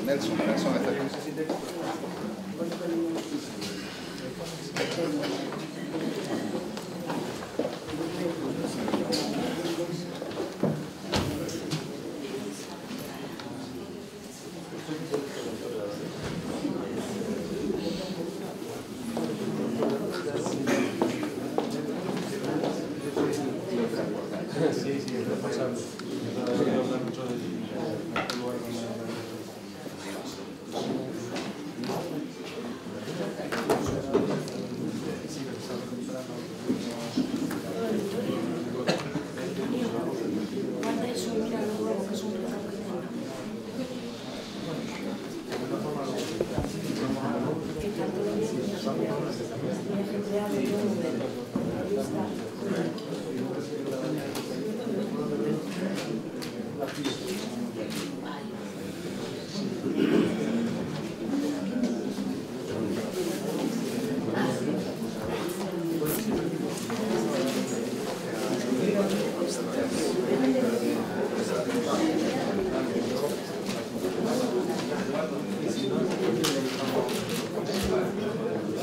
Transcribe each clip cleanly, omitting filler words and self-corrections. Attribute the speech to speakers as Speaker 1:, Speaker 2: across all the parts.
Speaker 1: Nelson,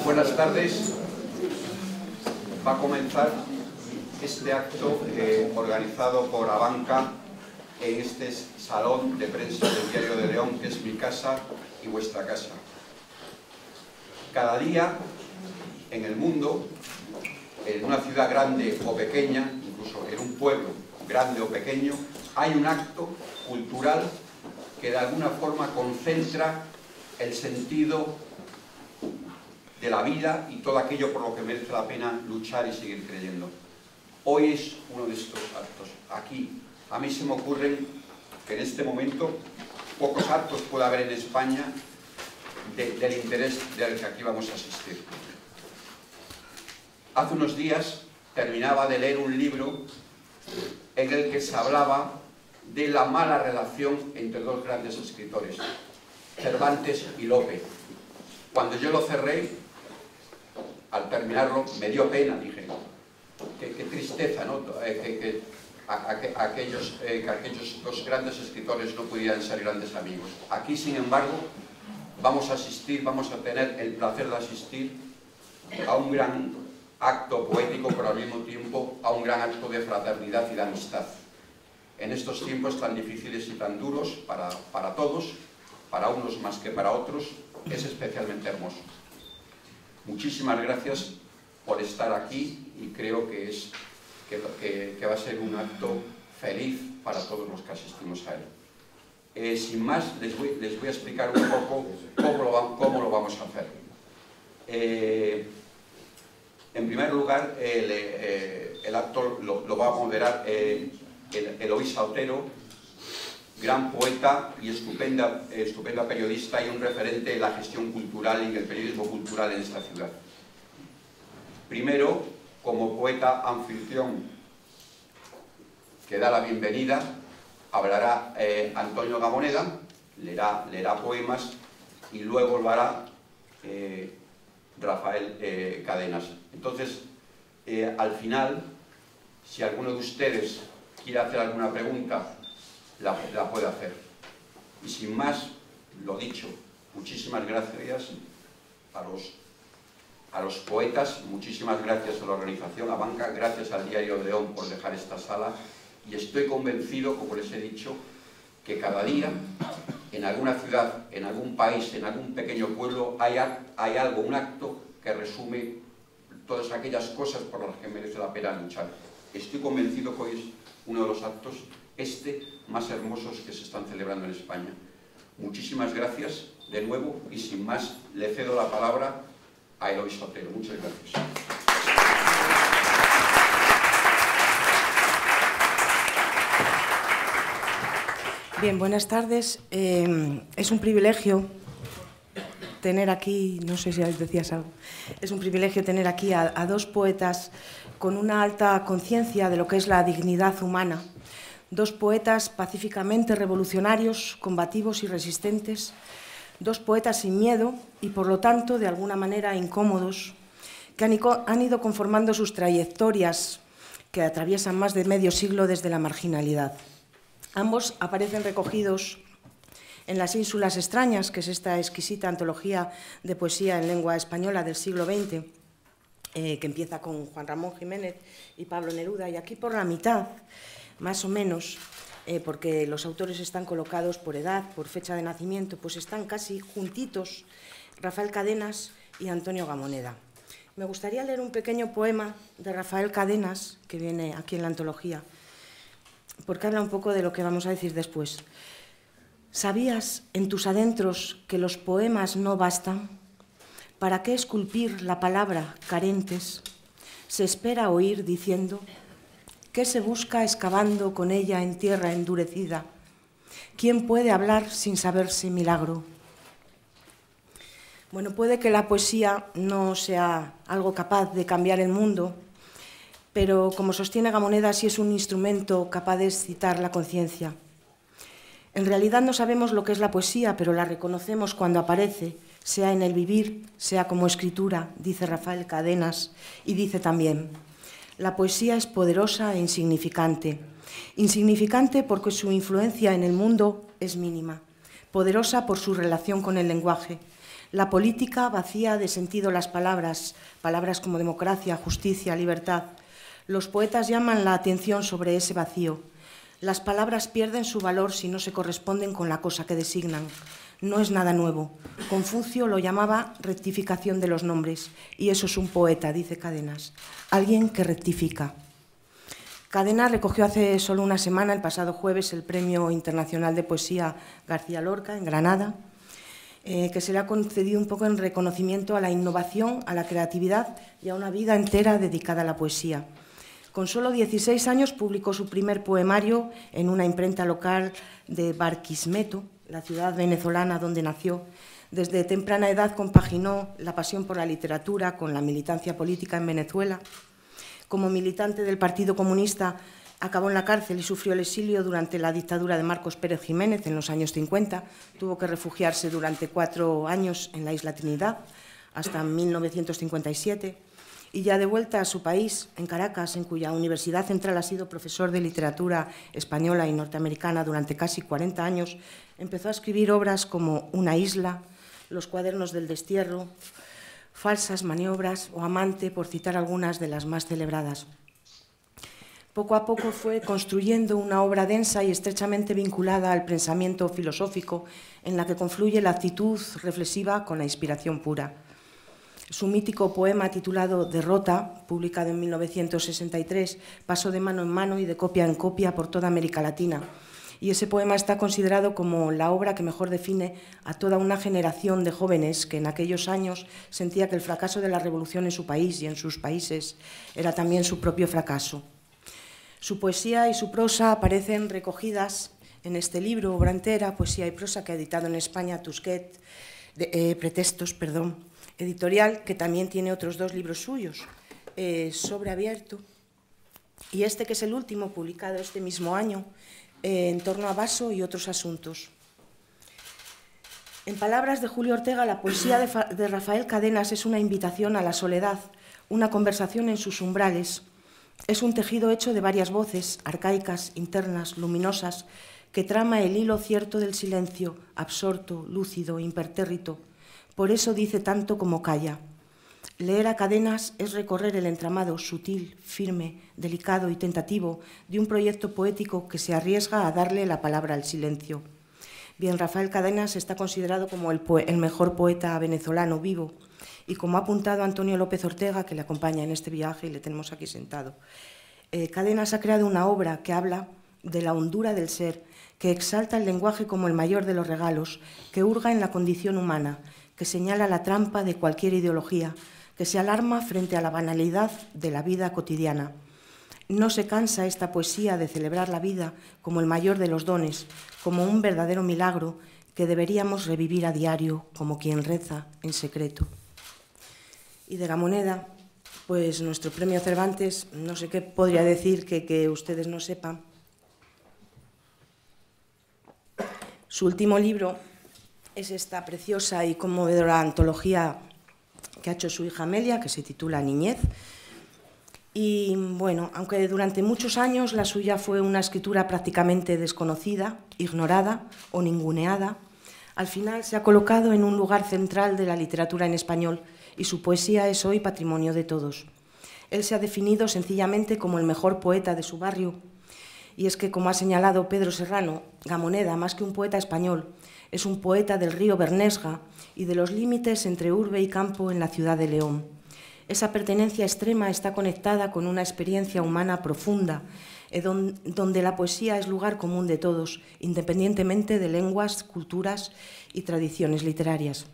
Speaker 1: buenas tardes. Va a comenzar este acto organizado por Abanca en este salón de prensa del Diario de León, que es mi casa y vuestra casa. Cada día en el mundo, en una ciudad grande o pequeña, incluso en un pueblo grande o pequeño, hay un acto cultural que de alguna forma concentra el sentido de la vida y todo aquello por lo que merece la pena luchar y seguir creyendo. Hoy es uno de estos actos. Aquí, a mí se me ocurren que en este momento pocos actos puede haber en España del interés del que aquí vamos a asistir. Hace unos días terminaba de leer un libro en el que se hablaba de la mala relación entre dos grandes escritores, Cervantes y Lope. Cuando yo lo cerré, al terminarlo, me dio pena, dije, qué tristeza, ¿no? Que aquellos dos grandes escritores no pudieran ser grandes amigos. Aquí, sin embargo, vamos a tener el placer de asistir a un gran acto poético, pero al mismo tiempo a un gran acto de fraternidad y de amistad. En estos tiempos tan difíciles y tan duros para todos, para unos más que para otros, es especialmente hermoso. Muchísimas gracias por estar aquí y creo que va a ser un acto feliz para todos los que asistimos a él. Sin más, les voy a explicar un poco cómo lo vamos a hacer. En primer lugar, el acto lo va a moderar Eloísa Otero, gran poeta y estupenda periodista y un referente en la gestión cultural y en el periodismo cultural en esta ciudad. Primero, como poeta anfitrión que da la bienvenida, hablará Antonio Gamoneda, leerá poemas y luego lo hará Rafael Cadenas. Entonces, al final, si alguno de ustedes quiere hacer alguna pregunta, la puede hacer. Y sin más, lo dicho, muchísimas gracias a los poetas, muchísimas gracias a la organización, a Abanca, gracias al Diario de León por dejar esta sala, y estoy convencido, como les he dicho, que cada día, en alguna ciudad, en algún país, en algún pequeño pueblo, hay algo, un acto que resume todas aquellas cosas por las que merece la pena luchar. Estoy convencido que hoy es uno de los actos más hermosos que se están celebrando en España. Muchísimas gracias de nuevo y sin más le cedo la palabra a Eloísa Otero. Muchas gracias.
Speaker 2: Bien, buenas tardes. Es un privilegio tener aquí, no sé si decías algo, es un privilegio tener aquí a dos poetas con una alta conciencia de lo que es la dignidad humana, dos poetas pacíficamente revolucionarios, combativos y resistentes, dos poetas sin miedo y, por lo tanto, de alguna manera incómodos, que han ido conformando sus trayectorias que atraviesan más de medio siglo desde la marginalidad. Ambos aparecen recogidos en Las Ínsulas Extrañas, que es esta exquisita antología de poesía en lengua española del siglo XX, que empieza con Juan Ramón Jiménez y Pablo Neruda, y aquí por la mitad, más o menos, porque los autores están colocados por edad, por fecha de nacimiento, pues están casi juntitos Rafael Cadenas y Antonio Gamoneda. Me gustaría leer un pequeño poema de Rafael Cadenas, que viene aquí en la antología, porque habla un poco de lo que vamos a decir después. ¿Sabías en tus adentros que los poemas no bastan? ¿Para qué esculpir la palabra carentes? Se espera oír diciendo, ¿qué se busca excavando con ella en tierra endurecida? ¿Quién puede hablar sin saberse milagro? Bueno, puede que la poesía no sea algo capaz de cambiar el mundo, pero como sostiene Gamoneda, sí es un instrumento capaz de excitar la conciencia. En realidad no sabemos lo que es la poesía, pero la reconocemos cuando aparece, sea en el vivir, sea como escritura, dice Rafael Cadenas, y dice también, la poesía es poderosa e insignificante. Insignificante porque su influencia en el mundo es mínima, poderosa por su relación con el lenguaje. La política vacía de sentido las palabras, palabras como democracia, justicia, libertad. Los poetas llaman la atención sobre ese vacío. Las palabras pierden su valor si no se corresponden con la cosa que designan. No es nada nuevo. Confucio lo llamaba rectificación de los nombres, y eso es un poeta, dice Cadenas, alguien que rectifica. Cadenas recogió hace solo una semana, el pasado jueves, el Premio Internacional de Poesía García Lorca, en Granada, que se le ha concedido un poco en reconocimiento a la innovación, a la creatividad y a una vida entera dedicada a la poesía. Con solo 16 años publicó su primer poemario en una imprenta local de Barquisimeto, la ciudad venezolana donde nació. Desde temprana edad compaginó la pasión por la literatura con la militancia política en Venezuela. Como militante del Partido Comunista, acabó en la cárcel y sufrió el exilio durante la dictadura de Marcos Pérez Jiménez en los años 50. Tuvo que refugiarse durante 4 años en la isla Trinidad, hasta 1957. Y ya de vuelta a su país, en Caracas, en cuya Universidad Central ha sido profesor de literatura española y norteamericana durante casi 40 años, empezó a escribir obras como Una isla, Los cuadernos del destierro, Falsas maniobras o Amante, por citar algunas de las más celebradas. Poco a poco fue construyendo una obra densa y estrechamente vinculada al pensamiento filosófico, en la que confluye la actitud reflexiva con la inspiración pura. Su mítico poema titulado Derrota, publicado en 1963, pasó de mano en mano y de copia en copia por toda América Latina. Y ese poema está considerado como la obra que mejor define a toda una generación de jóvenes que en aquellos años sentía que el fracaso de la revolución en su país y en sus países era también su propio fracaso. Su poesía y su prosa aparecen recogidas en este libro, obra entera, Poesía y prosa, que ha editado en España Tusquet, Pretextos, editorial, que también tiene otros 2 libros suyos, Sobre abierto, y este que es el último, publicado este mismo año, En torno a Vaso y otros asuntos. En palabras de Julio Ortega, la poesía de Rafael Cadenas es una invitación a la soledad, una conversación en sus umbrales. Es un tejido hecho de varias voces, arcaicas, internas, luminosas, que trama el hilo cierto del silencio, absorto, lúcido, impertérrito. Por eso dice tanto como calla. Leer a Cadenas es recorrer el entramado sutil, firme, delicado y tentativo de un proyecto poético que se arriesga a darle la palabra al silencio. Bien, Rafael Cadenas está considerado como el mejor poeta venezolano vivo, y como ha apuntado Antonio López Ortega, que le acompaña en este viaje y le tenemos aquí sentado, Cadenas ha creado una obra que habla de la hondura del ser, que exalta el lenguaje como el mayor de los regalos, que hurga en la condición humana, que señala la trampa de cualquier ideología, que se alarma frente a la banalidad de la vida cotidiana. No se cansa esta poesía de celebrar la vida como el mayor de los dones, como un verdadero milagro que deberíamos revivir a diario como quien reza en secreto. Y de Gamoneda, pues nuestro premio Cervantes, no sé qué podría decir que ustedes no sepan. Su último libro es esta preciosa y conmovedora antología que ha hecho su hija Amelia, que se titula Niñez. Y bueno, aunque durante muchos años la suya fue una escritura prácticamente desconocida, ignorada o ninguneada, al final se ha colocado en un lugar central de la literatura en español y su poesía es hoy patrimonio de todos. Él se ha definido sencillamente como el mejor poeta de su barrio. Y es que, como ha señalado Pedro Serrano, Gamoneda, más que un poeta español, es un poeta del río Bernesga y de los límites entre urbe y campo en la ciudad de León. Esa pertenencia extrema está conectada con una experiencia humana profunda, donde la poesía es lugar común de todos, independientemente de lenguas, culturas y tradiciones literarias.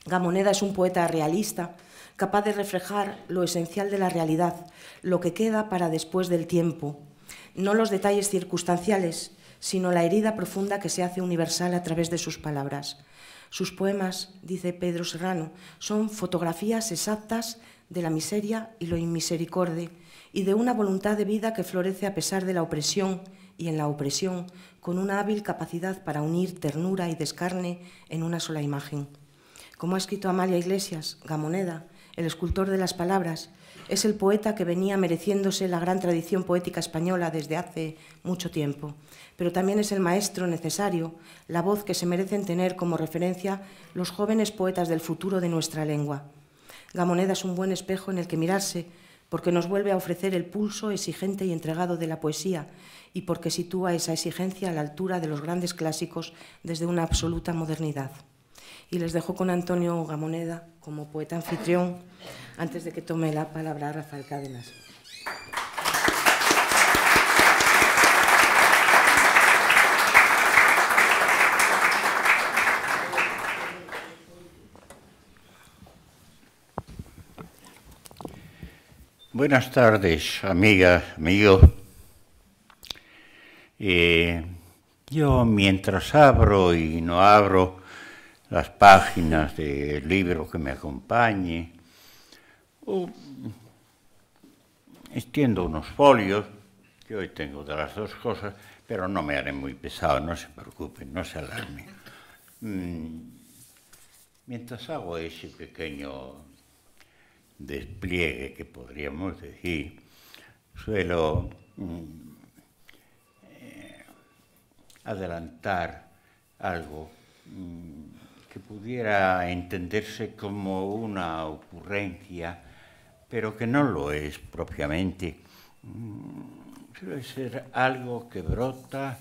Speaker 2: Gamoneda es un poeta realista, capaz de reflejar lo esencial de la realidad, lo que queda para después del tiempo, no los detalles circunstanciales, sino la herida profunda que se hace universal a través de sus palabras. Sus poemas, dice Pedro Serrano, son fotografías exactas de la miseria y lo inmisericorde, y de una voluntad de vida que florece a pesar de la opresión y en la opresión, con una hábil capacidad para unir ternura y descarne en una sola imagen. Como ha escrito Amalia Iglesias, Gamoneda, el escultor de las palabras, es el poeta que venía mereciéndose la gran tradición poética española desde hace mucho tiempo, pero también es el maestro necesario, la voz que se merecen tener como referencia los jóvenes poetas del futuro de nuestra lengua. Gamoneda es un buen espejo en el que mirarse, porque nos vuelve a ofrecer el pulso exigente y entregado de la poesía y porque sitúa esa exigencia a la altura de los grandes clásicos desde una absoluta modernidad. Y les dejo con Antonio Gamoneda como poeta anfitrión, antes de que tome la palabra Rafael Cádenas.
Speaker 3: Buenas tardes, amigas, amigos. Yo, mientras abro y no abro las páginas del libro que me acompañe, extiendo unos folios, que hoy tengo de las dos cosas, pero no me haré muy pesado, no se preocupen, no se alarmen. Mientras hago ese pequeño despliegue, que podríamos decir, suelo adelantar algo que pudiera entenderse como una ocurrencia, pero que no lo es propiamente. Suele ser algo que brota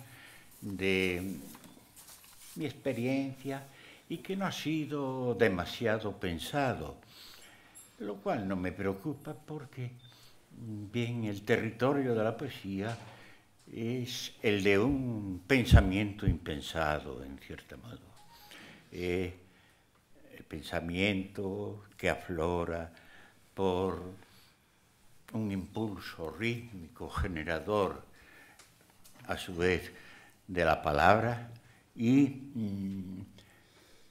Speaker 3: de mi experiencia y que no ha sido demasiado pensado, lo cual no me preocupa porque, bien, el territorio de la poesía es el de un pensamiento impensado, en cierto modo. El pensamiento que aflora por un impulso rítmico generador, a su vez, de la palabra y,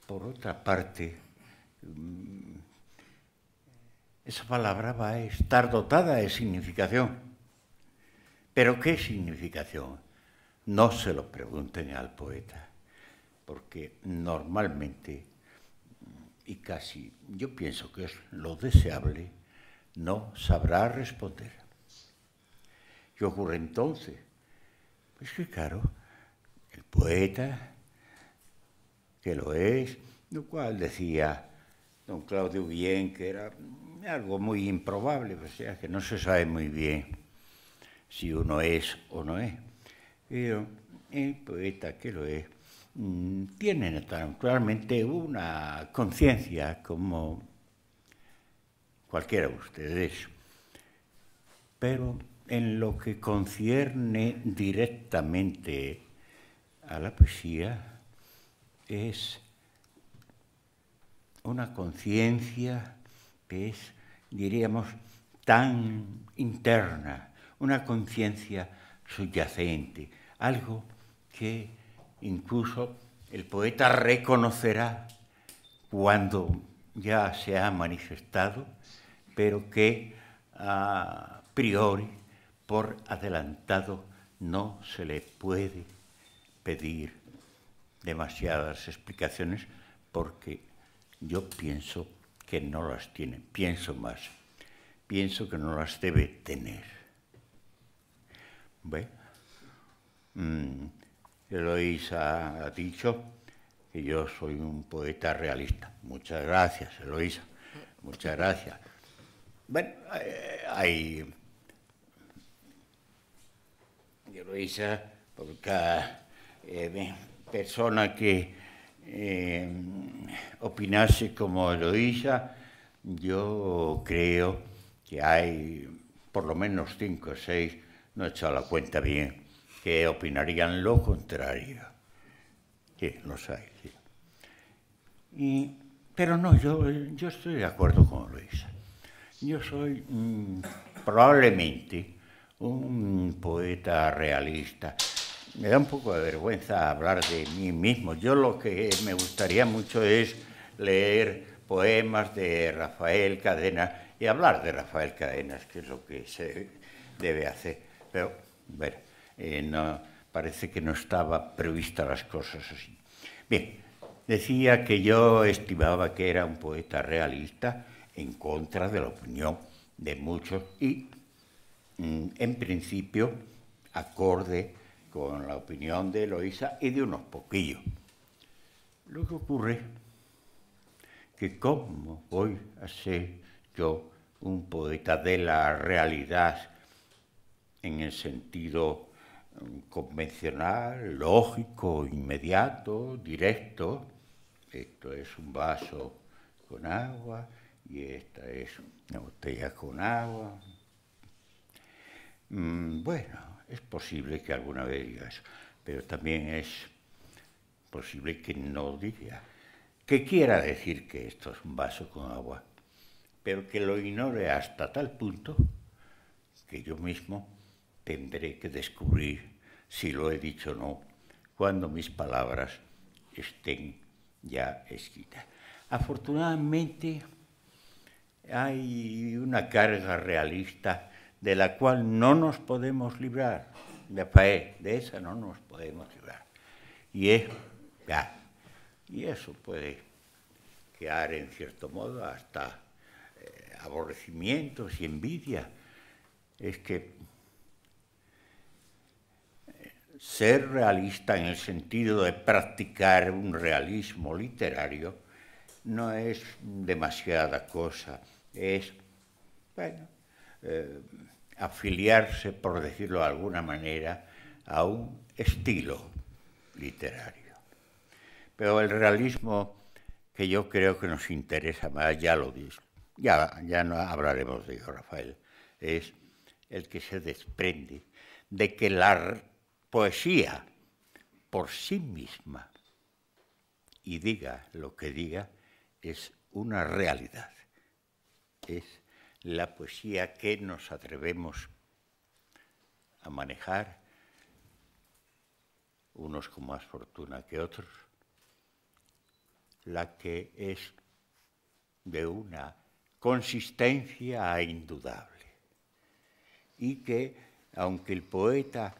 Speaker 3: por otra parte, esa palabra va a estar dotada de significación. ¿Pero qué significación? No se lo pregunten al poeta, porque normalmente, y casi yo pienso que es lo deseable, no sabrá responder. ¿Qué ocurre entonces? Pues que claro, el poeta, que lo es, lo cual decía don Claudio Guillén, que era algo muy improbable, o sea, que no se sabe muy bien si uno es o no es. Pero el poeta que lo es tiene naturalmente una conciencia como cualquiera de ustedes, pero en lo que concierne directamente a la poesía es una conciencia que es, diríamos, tan interna, una conciencia subyacente, algo que incluso el poeta reconocerá cuando ya se ha manifestado, pero que a priori, por adelantado, no se le puede pedir demasiadas explicaciones porque yo pienso que no las tiene. Pienso más, pienso que no las debe tener. Bueno, Eloísa ha dicho que yo soy un poeta realista. Muchas gracias, Eloísa. Muchas gracias. Bueno, hay... Eloísa, por cada persona que opinase como Eloísa, yo creo que hay por lo menos 5 o 6, no he echado la cuenta bien, que opinarían lo contrario. Sí, los hay, sí. Pero no, yo estoy de acuerdo con Eloísa. Yo soy probablemente un poeta realista. Me da un poco de vergüenza hablar de mí mismo. Yo lo que me gustaría mucho es leer poemas de Rafael Cadenas y hablar de Rafael Cadenas, que es lo que se debe hacer. Pero, bueno, no, parece que no estaba prevista las cosas así. Bien, decía que yo estimaba que era un poeta realista en contra de la opinión de muchos y, en principio, acorde con la opinión de Eloísa y de unos poquillos. Lo que ocurre que ¿cómo voy a ser yo un poeta de la realidad en el sentido convencional, lógico, inmediato, directo? Esto es un vaso con agua y esta es una botella con agua. Bueno, es posible que alguna vez diga eso, pero también es posible que no diga, que quiera decir que esto es un vaso con agua, pero que lo ignore hasta tal punto que yo mismo tendré que descubrir si lo he dicho o no, cuando mis palabras estén ya escritas. Afortunadamente, hay una carga realista de la cual no nos podemos librar, de esa no nos podemos librar. Y eso puede quedar, en cierto modo, hasta aborrecimientos y envidia. Es que ser realista en el sentido de practicar un realismo literario no es demasiada cosa, es, bueno, afiliarse, por decirlo de alguna manera, a un estilo literario. Pero el realismo que yo creo que nos interesa más, ya lo digo, ya no hablaremos de ello, Rafael, es el que se desprende de que la poesía por sí misma, y diga lo que diga, es una realidad. Es la poesía que nos atrevemos a manejar, unos con más fortuna que otros, la que es de una consistencia indudable y que, aunque el poeta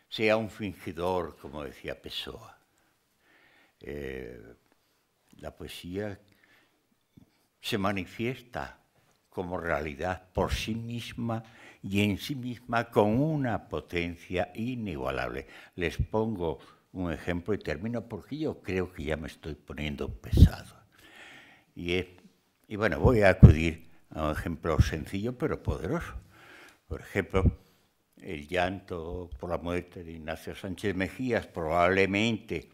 Speaker 3: sea un fingidor, como decía Pessoa, la poesía se manifiesta como realidad por sí misma y en sí misma con una potencia inigualable. Les pongo un ejemplo y termino porque yo creo que ya me estoy poniendo pesado. Y bueno, voy a acudir a un ejemplo sencillo pero poderoso. Por ejemplo, el llanto por la muerte de Ignacio Sánchez Mejías, probablemente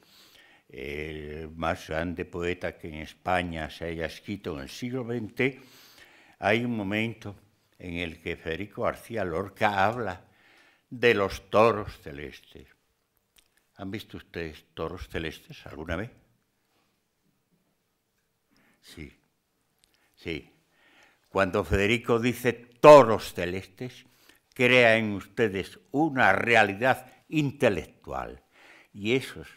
Speaker 3: el más grande poeta que en España se haya escrito en el siglo XX. Hay un momento en el que Federico García Lorca habla de los toros celestes. ¿Han visto ustedes toros celestes alguna vez? Sí, sí. Cuando Federico dice toros celestes, crea en ustedes una realidad intelectual. Y esos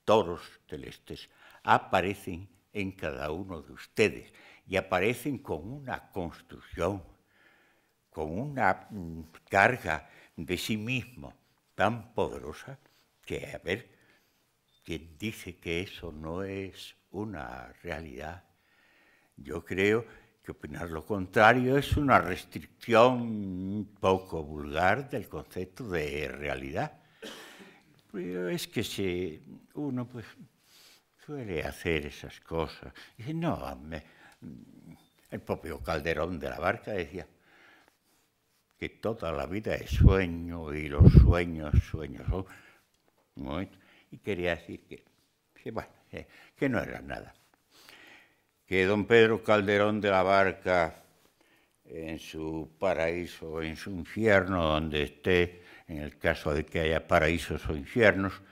Speaker 3: toros celestes aparecen en cada uno de ustedes y aparecen con una construcción, con una carga de sí mismo tan poderosa que, a ver, quien dice que eso no es una realidad, yo creo que opinar lo contrario es una restricción un poco vulgar del concepto de realidad. Pero es que uno pues suele hacer esas cosas. Dice, no, el propio Calderón de la Barca decía que toda la vida es sueño y los sueños son. Y quería decir que no era nada. Que don Pedro Calderón de la Barca, en su paraíso o en su infierno, donde esté, en el caso de que haya paraísos o infiernos,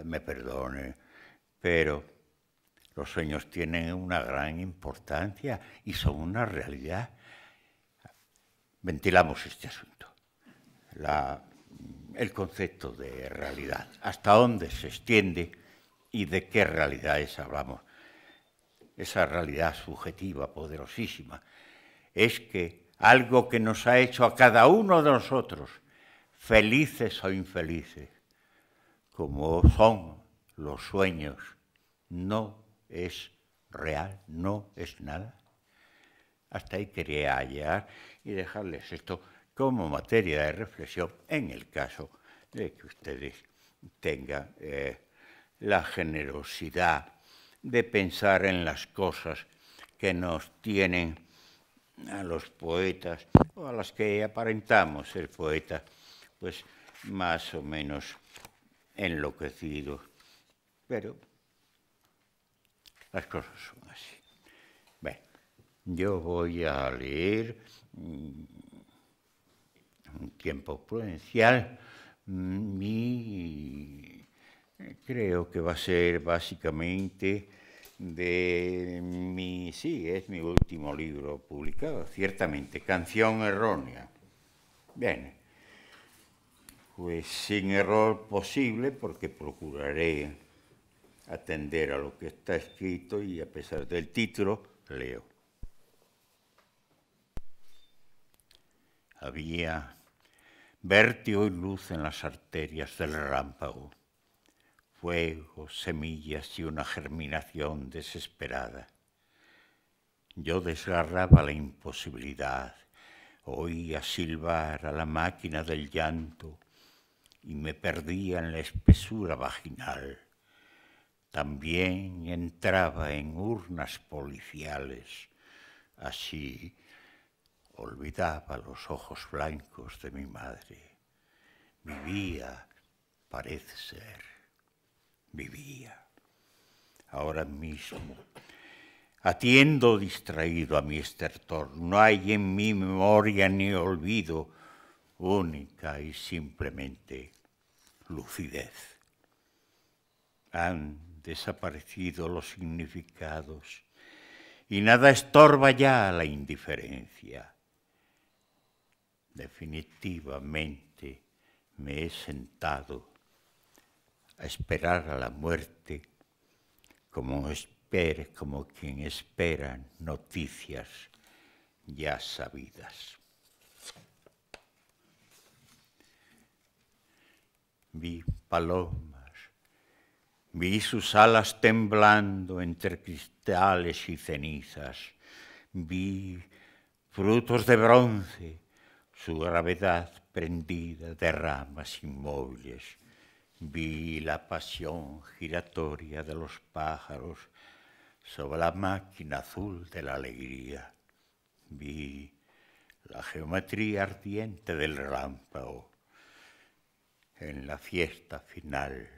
Speaker 3: me perdone, pero los sueños tienen una gran importancia y son una realidad. Ventilamos este asunto, el concepto de realidad, hasta dónde se extiende y de qué realidades hablamos. Esa realidad subjetiva, poderosísima, es que algo que nos ha hecho a cada uno de nosotros, felices o infelices, como son los sueños, no es real, no es nada. Hasta ahí quería llegar y dejarles esto como materia de reflexión en el caso de que ustedes tengan la generosidad de pensar en las cosas que nos tienen a los poetas, o a las que aparentamos ser poetas, pues más o menos enloquecidos. Pero las cosas son así. Bueno, yo voy a leer un tiempo prudencial y creo que va a ser básicamente de es mi último libro publicado, ciertamente, Canción Errónea. Bien, pues sin error posible, porque procuraré atender a lo que está escrito y a pesar del título, leo. Había vértigo y luz en las arterias del relámpago, fuego, semillas y una germinación desesperada. Yo desgarraba la imposibilidad, oía silbar a la máquina del llanto y me perdía en la espesura vaginal. También entraba en urnas policiales. Así olvidaba los ojos blancos de mi madre. Vivía, parece ser. Vivía. Ahora mismo atiendo distraído a mi estertor. No hay en mi memoria ni olvido, única y simplemente lucidez. Han desaparecido los significados y nada estorba ya la indiferencia. Definitivamente me he sentado a esperar a la muerte como quien espera noticias ya sabidas. Vi palomas, vi sus alas temblando entre cristales y cenizas, vi frutos de bronce, su gravedad prendida de ramas inmóviles. Vi la pasión giratoria de los pájaros sobre la máquina azul de la alegría. Vi la geometría ardiente del relámpago. En la fiesta final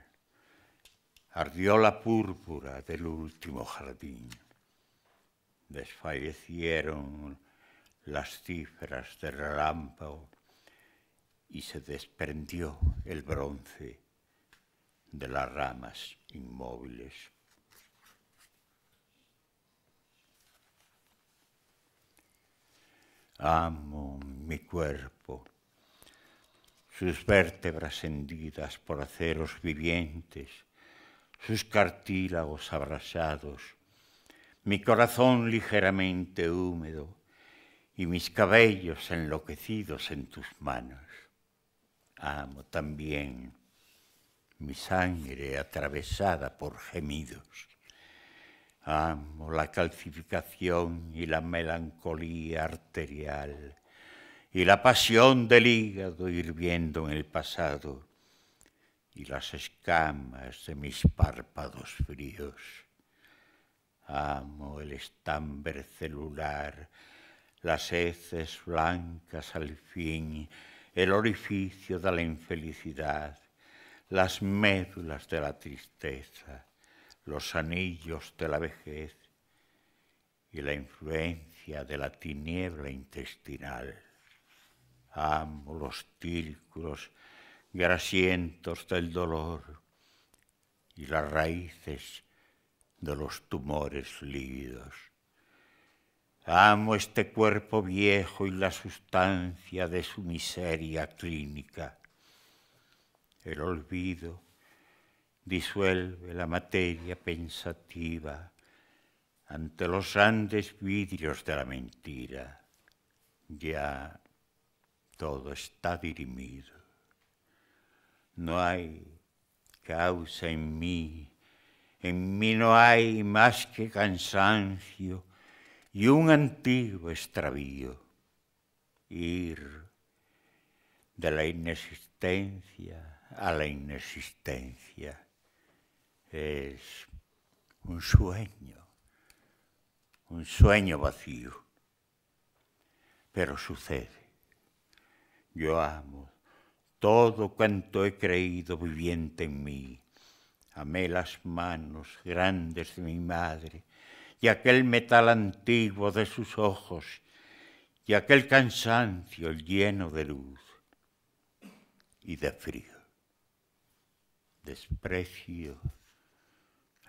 Speaker 3: ardió la púrpura del último jardín. Desfallecieron las cifras del relámpago y se desprendió el bronce de las ramas inmóviles. Amo mi cuerpo, sus vértebras hendidas por aceros vivientes, sus cartílagos abrasados, mi corazón ligeramente húmedo y mis cabellos enloquecidos en tus manos. Amo también mi sangre atravesada por gemidos. Amo la calcificación y la melancolía arterial y la pasión del hígado hirviendo en el pasado y las escamas de mis párpados fríos. Amo el estambre celular, las heces blancas al fin, el orificio de la infelicidad, las médulas de la tristeza, los anillos de la vejez y la influencia de la tiniebla intestinal. Amo los círculos grasientos del dolor y las raíces de los tumores lívidos. Amo este cuerpo viejo y la sustancia de su miseria clínica. El olvido disuelve la materia pensativa ante los grandes vidrios de la mentira. Ya todo está dirimido. No hay causa en mí no hay más que cansancio y un antiguo extravío. Ir de la inexistencia a la inexistencia es un sueño vacío, pero sucede. Yo amo todo cuanto he creído viviente en mí. Amé las manos grandes de mi madre y aquel metal antiguo de sus ojos y aquel cansancio lleno de luz y de frío. Desprecio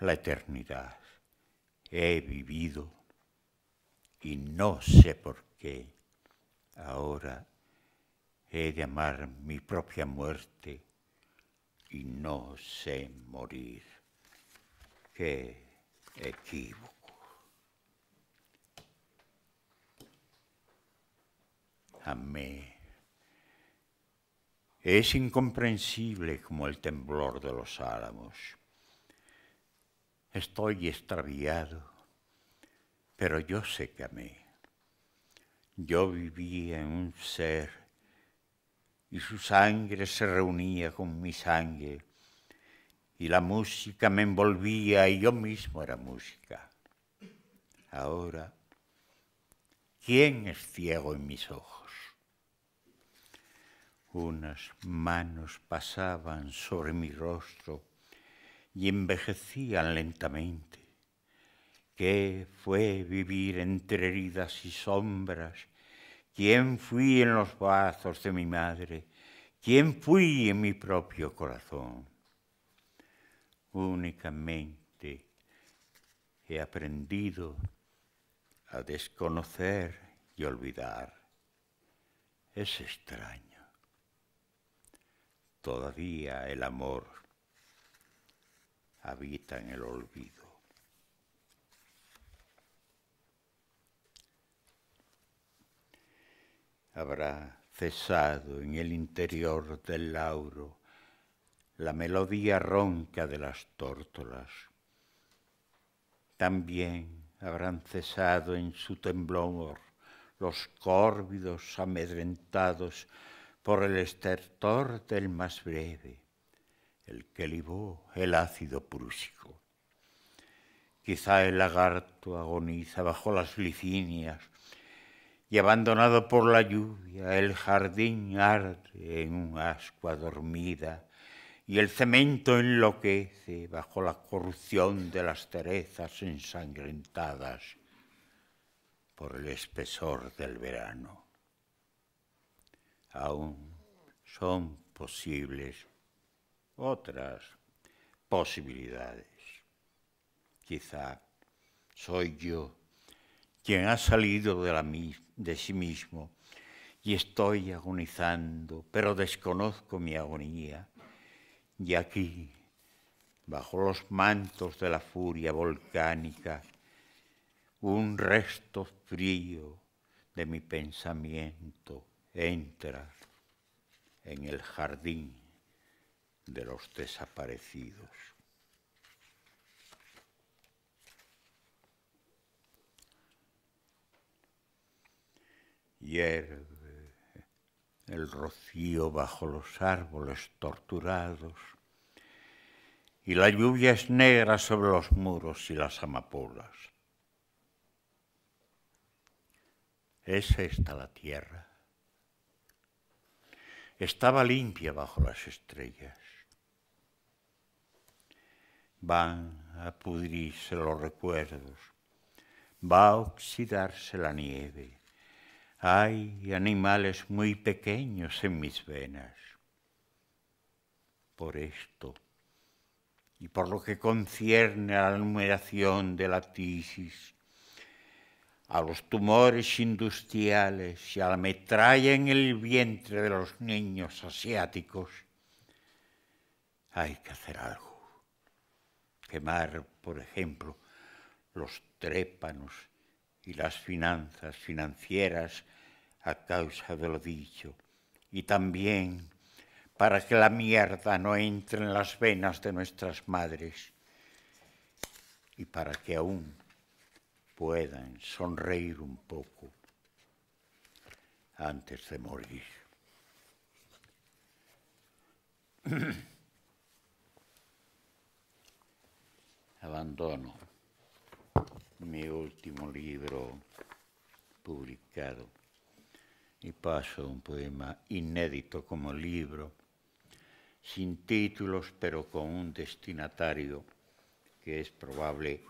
Speaker 3: la eternidad. He vivido y no sé por qué. Ahora he de amar mi propia muerte y no sé morir. ¡Qué equívoco! Amé. Es incomprensible como el temblor de los álamos. Estoy extraviado, pero yo sé que amé. Yo vivía en un ser y su sangre se reunía con mi sangre y la música me envolvía y yo mismo era música. Ahora, ¿quién es ciego en mis ojos? Unas manos pasaban sobre mi rostro y envejecían lentamente. ¿Qué fue vivir entre heridas y sombras? ¿Quién fui en los brazos de mi madre? ¿Quién fui en mi propio corazón? Únicamente he aprendido a desconocer y olvidar. Es extraño. Todavía el amor habita en el olvido. Habrá cesado en el interior del lauro la melodía ronca de las tórtolas. También habrán cesado en su temblor los córvidos amedrentados por el estertor del más breve, el que libó el ácido prúsico. Quizá el lagarto agoniza bajo las licinias y abandonado por la lluvia el jardín arde en un ascua dormida y el cemento enloquece bajo la corrupción de las cerezas ensangrentadas por el espesor del verano. Aún son posibles otras posibilidades. Quizá soy yo quien ha salido de sí mismo y estoy agonizando, pero desconozco mi agonía. Y aquí, bajo los mantos de la furia volcánica, un resto frío de mi pensamiento entra en el jardín de los desaparecidos. Hierve el rocío bajo los árboles torturados y la lluvia es negra sobre los muros y las amapolas. ¿Es esta la tierra? Estaba limpia bajo las estrellas. Van a pudrirse los recuerdos, va a oxidarse la nieve. Hay animales muy pequeños en mis venas. Por esto, y por lo que concierne a la numeración de la tisis, a los tumores industriales y a la metralla en el vientre de los niños asiáticos, hay que hacer algo. Quemar, por ejemplo, los trépanos y las finanzas financieras a causa de lo dicho, y también para que la mierda no entre en las venas de nuestras madres y para que aún puedan sonreír un poco antes de morir. Abandono mi último libro publicado y paso un poema inédito como libro, sin títulos pero con un destinatario que es probable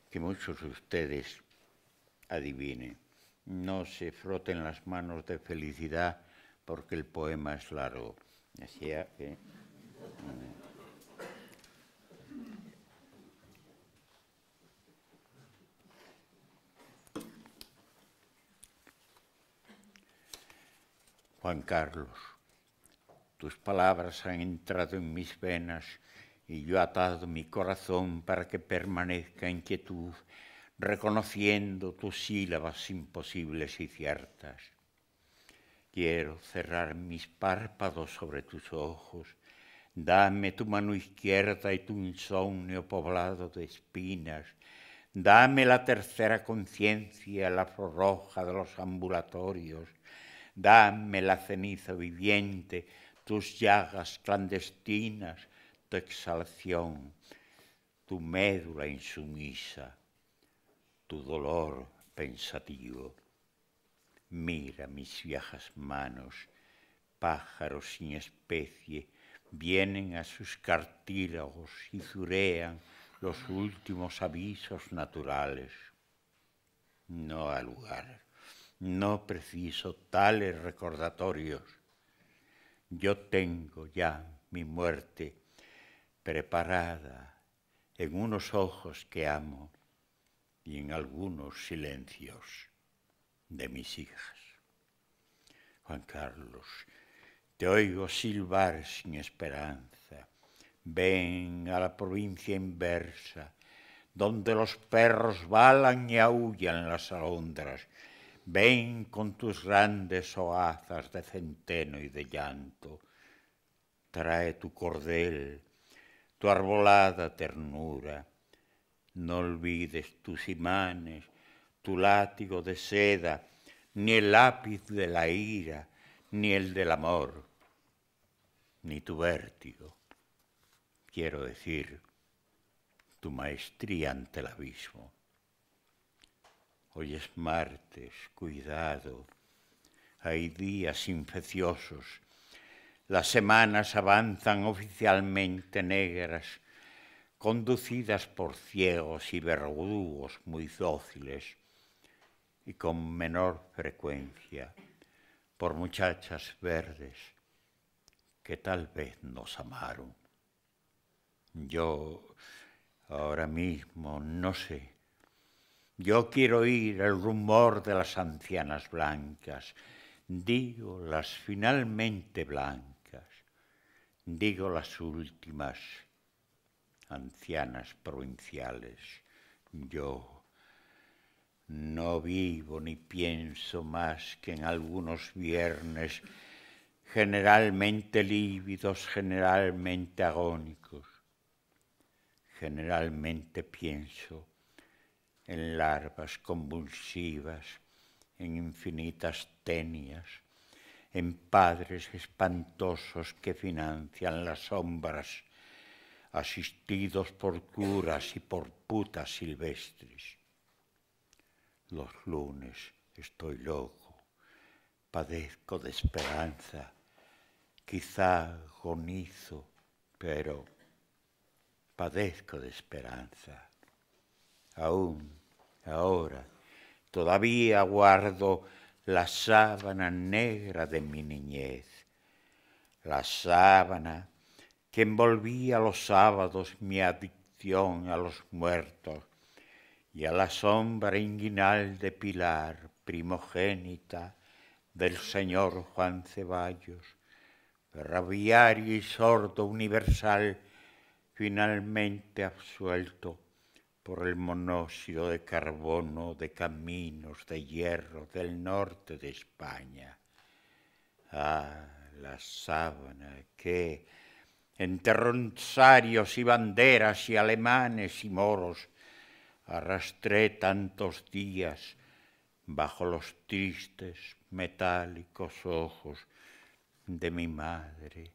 Speaker 3: que muchos de ustedes adivinen. No se froten las manos de felicidad porque el poema es largo. Así que Juan Carlos, tus palabras han entrado en mis venas y yo he atado mi corazón para que permanezca en quietud, reconociendo tus sílabas imposibles y ciertas. Quiero cerrar mis párpados sobre tus ojos. Dame tu mano izquierda y tu insomnio poblado de espinas. Dame la tercera conciencia, la flor roja de los ambulatorios. Dame la ceniza viviente, tus llagas clandestinas, tu exhalación, tu médula insumisa, tu dolor pensativo. Mira mis viejas manos, pájaros sin especie, vienen a sus cartílagos y zurean los últimos avisos naturales. No ha lugar. No preciso tales recordatorios. Yo tengo ya mi muerte preparada en unos ojos que amo y en algunos silencios de mis hijas. Juan Carlos, te oigo silbar sin esperanza. Ven a la provincia inversa, donde los perros balan y aúllan las alondras. Ven con tus grandes hoazas de centeno y de llanto. Trae tu cordel, tu arbolada ternura. No olvides tus imanes, tu látigo de seda, ni el lápiz de la ira, ni el del amor, ni tu vértigo. Quiero decir, tu maestría ante el abismo. Hoy es martes, cuidado, hay días infecciosos, las semanas avanzan oficialmente negras, conducidas por ciegos y verdugos muy dóciles y con menor frecuencia por muchachas verdes que tal vez nos amaron. Yo ahora mismo no sé. Yo quiero oír el rumor de las ancianas blancas, digo las finalmente blancas, digo las últimas ancianas provinciales, yo no vivo ni pienso más que en algunos viernes generalmente lívidos, generalmente agónicos. Generalmente pienso en larvas convulsivas, en infinitas tenias, en padres espantosos que financian las sombras, asistidos por curas y por putas silvestres. Los lunes estoy loco, padezco de esperanza, quizá agonizo, pero padezco de esperanza. Aún, ahora, todavía guardo la sábana negra de mi niñez, la sábana que envolvía los sábados mi adicción a los muertos y a la sombra inguinal de Pilar, primogénita del señor Juan Ceballos, braviario y sordo universal, finalmente absuelto por el monóxido de carbono de caminos de hierro del norte de España. Ah, la sábana que, entre rosarios y banderas y alemanes y moros, arrastré tantos días bajo los tristes, metálicos ojos de mi madre,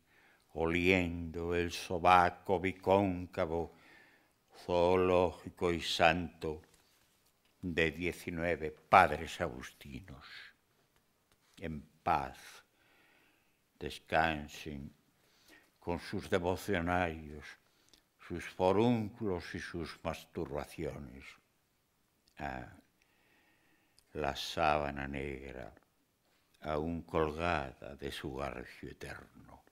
Speaker 3: oliendo el sobaco bicóncavo, zoológico y santo de 19 padres agustinos. En paz descansen con sus devocionarios, sus forúnculos y sus masturbaciones. Ah, la sábana negra, aún colgada de su garfio eterno.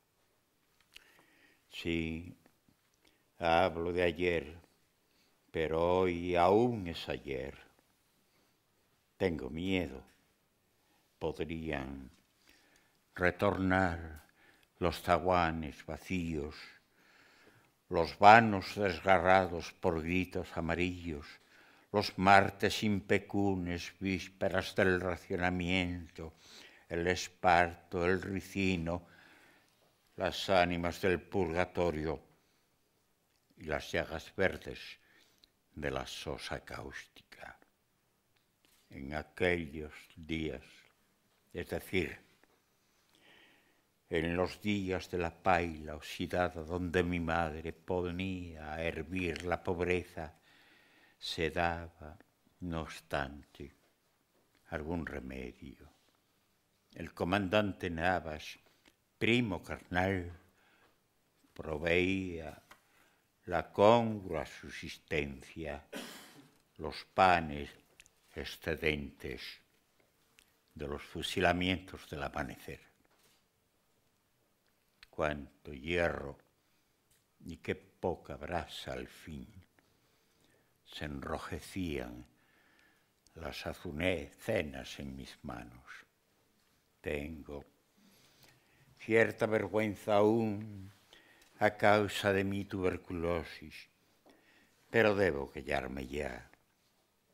Speaker 3: Sí, hablo de ayer, pero hoy aún es ayer. Tengo miedo. Podrían retornar los zaguanes vacíos, los vanos desgarrados por gritos amarillos, los martes impecunes, vísperas del racionamiento, el esparto, el ricino, las ánimas del purgatorio y las llagas verdes de la sosa cáustica. En aquellos días, es decir, en los días de la paila oxidada donde mi madre ponía a hervir la pobreza, se daba, no obstante, algún remedio. El comandante Navas, primo carnal, proveía la congrua subsistencia, los panes excedentes de los fusilamientos del amanecer. Cuánto hierro y qué poca brasa al fin. Se enrojecían las azucenas en mis manos. Tengo cierta vergüenza aún a causa de mi tuberculosis, pero debo callarme ya.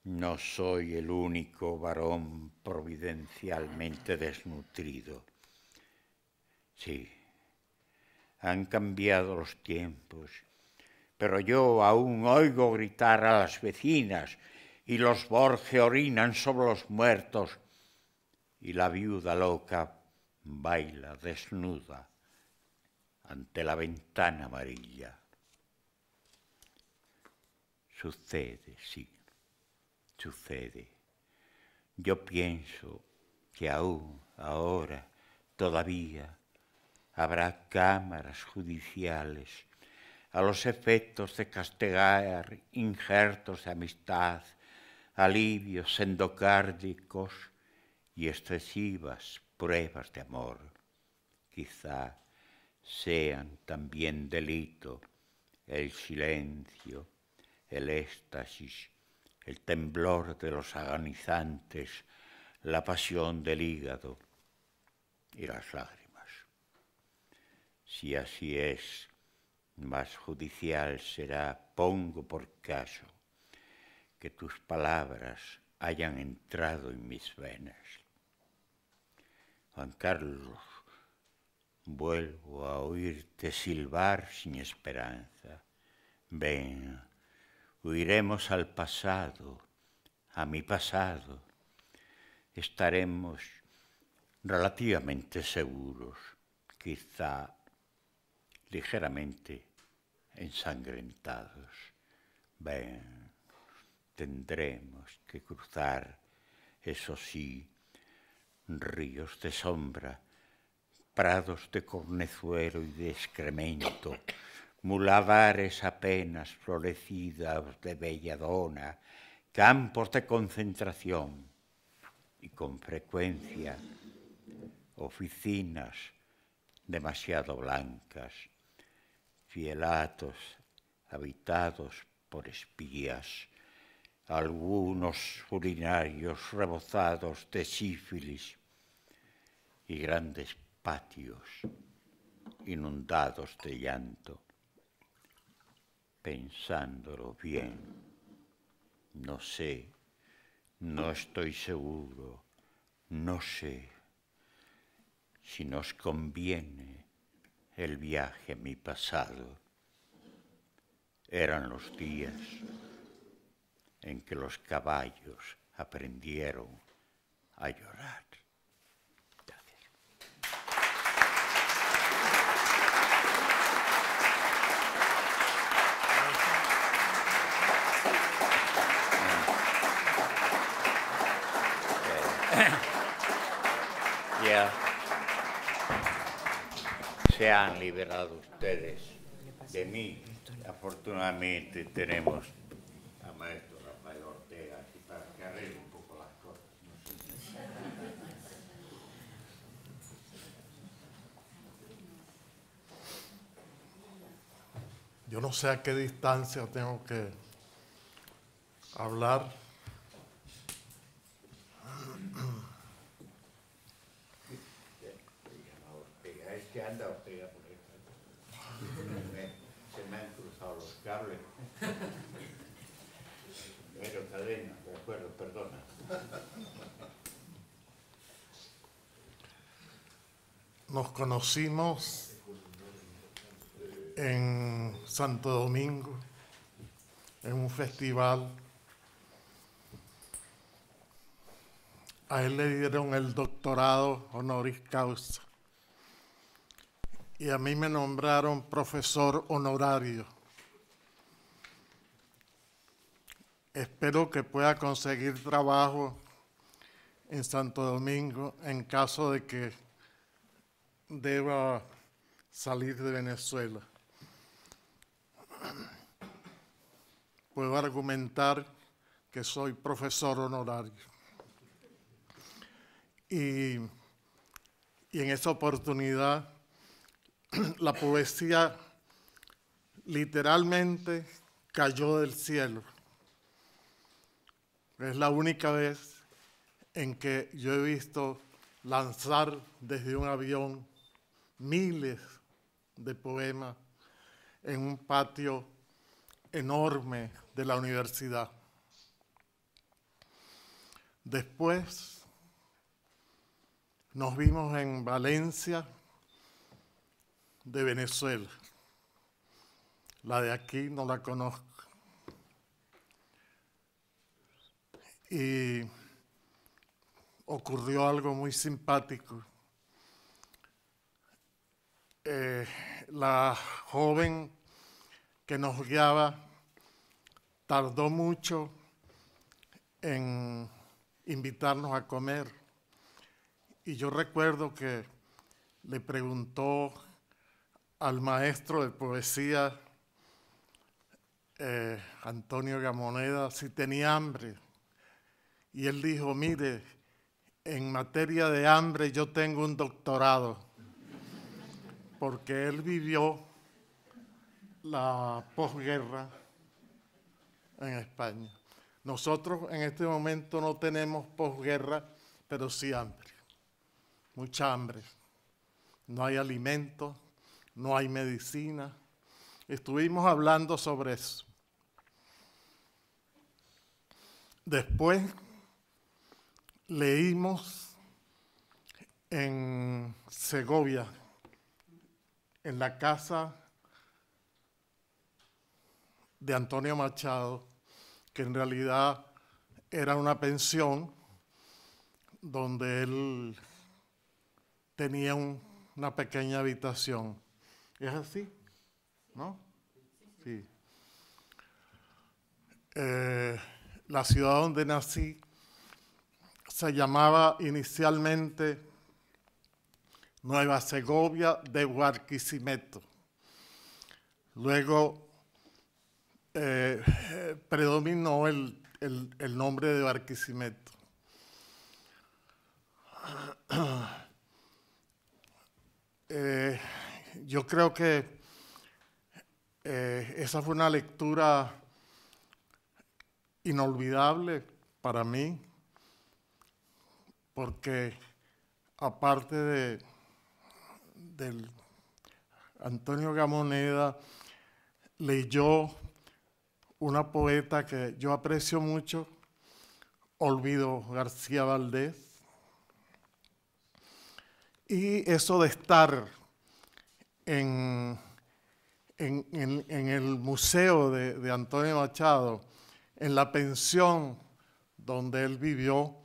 Speaker 3: No soy el único varón providencialmente desnutrido. Sí, han cambiado los tiempos, pero yo aún oigo gritar a las vecinas y los Borges orinan sobre los muertos y la viuda loca baila desnuda ante la ventana amarilla. Sucede, sí, sucede. Yo pienso que aún ahora, todavía, habrá cámaras judiciales a los efectos de castigar injertos de amistad, alivios endocárdicos y excesivas pruebas de amor. Quizá sean también delito el silencio, el éxtasis, el temblor de los agonizantes, la pasión del hígado y las lágrimas. Si así es, Más judicial será, pongo por caso, que tus palabras hayan entrado en mis venas. Juan Carlos, vuelvo a oírte silbar sin esperanza. Ven, huiremos al pasado, a mi pasado. Estaremos relativamente seguros, quizá ligeramente ensangrentados. Ven, tendremos que cruzar, eso sí, ríos de sombra, prados de cornezuelo y de excremento, muladares apenas florecidas de belladona, campos de concentración y con frecuencia oficinas demasiado blancas, fielatos habitados por espías, algunos urinarios rebozados de sífilis y grandes patios inundados de llanto. Pensándolo bien, no sé, no estoy seguro, no sé si nos conviene el viaje a mi pasado. Eran los días en que los caballos aprendieron a llorar. Gracias. Ya se han liberado ustedes de mí. Afortunadamente tenemos a maestro Rafael Ortega aquí para que arregle un poco las cosas.
Speaker 4: Yo no sé a qué distancia tengo que hablar.
Speaker 3: Ortega, es que anda Ortega por ahí. Se me han cruzado los cables. Pero cadena, de acuerdo, perdona.
Speaker 4: Nos conocimos en Santo Domingo, en un festival. A él le dieron el doctorado honoris causa y a mí me nombraron profesor honorario. Espero que pueda conseguir trabajo en Santo Domingo en caso de que deba salir de Venezuela. Puedo argumentar que soy profesor honorario. Y en esa oportunidad la poesía literalmente cayó del cielo. Es la única vez en que yo he visto lanzar desde un avión miles de poemas en un patio enorme de la universidad. Después nos vimos en Valencia, de Venezuela. La de aquí no la conozco. Y ocurrió algo muy simpático. La joven que nos guiaba tardó mucho en invitarnos a comer. Y yo recuerdo que le preguntó al maestro de poesía, Antonio Gamoneda, si tenía hambre. Y él dijo, mire, en materia de hambre yo tengo un doctorado, porque él vivió la posguerra en España. Nosotros en este momento no tenemos posguerra, pero sí hambre, mucha hambre. No hay alimentos, no hay medicina, estuvimos hablando sobre eso. Después leímos en Segovia, en la casa de Antonio Machado, que en realidad era una pensión donde él tenía una pequeña habitación. ¿Es así? ¿No? Sí. La ciudad donde nací se llamaba inicialmente Nueva Segovia de Barquisimeto. Luego predominó el nombre de Barquisimeto. Yo creo que esa fue una lectura inolvidable para mí, porque aparte del Antonio Gamoneda, leyó una poeta que yo aprecio mucho, Olvido García Valdés, y eso de estar en el museo de Antonio Machado, en la pensión donde él vivió,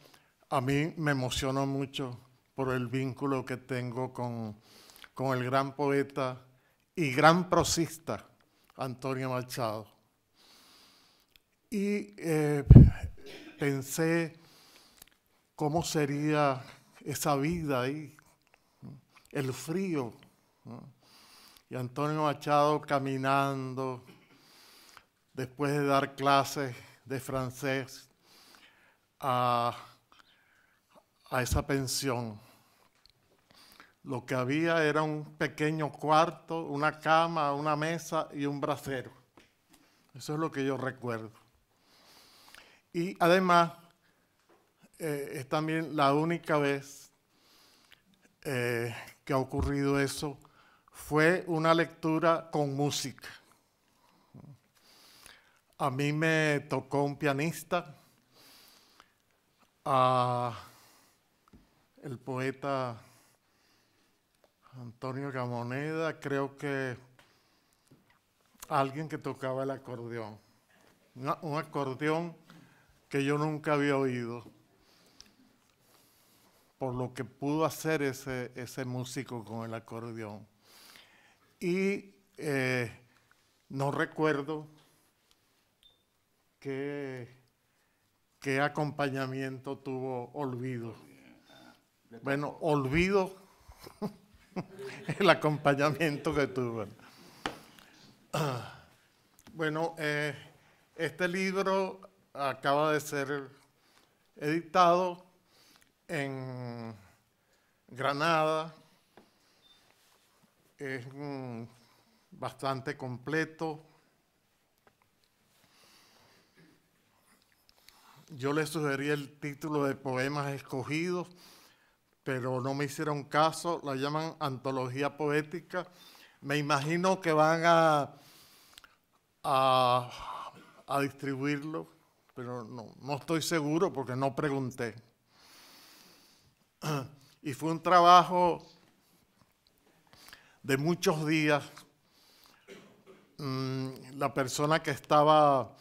Speaker 4: a mí me emocionó mucho por el vínculo que tengo con el gran poeta y gran prosista Antonio Machado. Y pensé cómo sería esa vida ahí, el frío, ¿no? Y Antonio Machado caminando, después de dar clases de francés, a esa pensión. Lo que había era un pequeño cuarto, una cama, una mesa y un brasero. Eso es lo que yo recuerdo. Y además, es también la única vez que ha ocurrido eso, fue una lectura con música. A mí me tocó un pianista, el poeta Antonio Gamoneda, creo que alguien que tocaba el acordeón. Un acordeón que yo nunca había oído, por lo que pudo hacer ese músico con el acordeón. Y no recuerdo qué acompañamiento tuvo Olvido. Bueno, Olvido el acompañamiento que tuvo. Bueno, este libro acaba de ser editado en Granada. Es bastante completo. Yo le sugerí el título de Poemas Escogidos, pero no me hicieron caso. La llaman Antología Poética. Me imagino que van a distribuirlo, pero no estoy seguro porque no pregunté. Y fue un trabajo de muchos días. La persona que estaba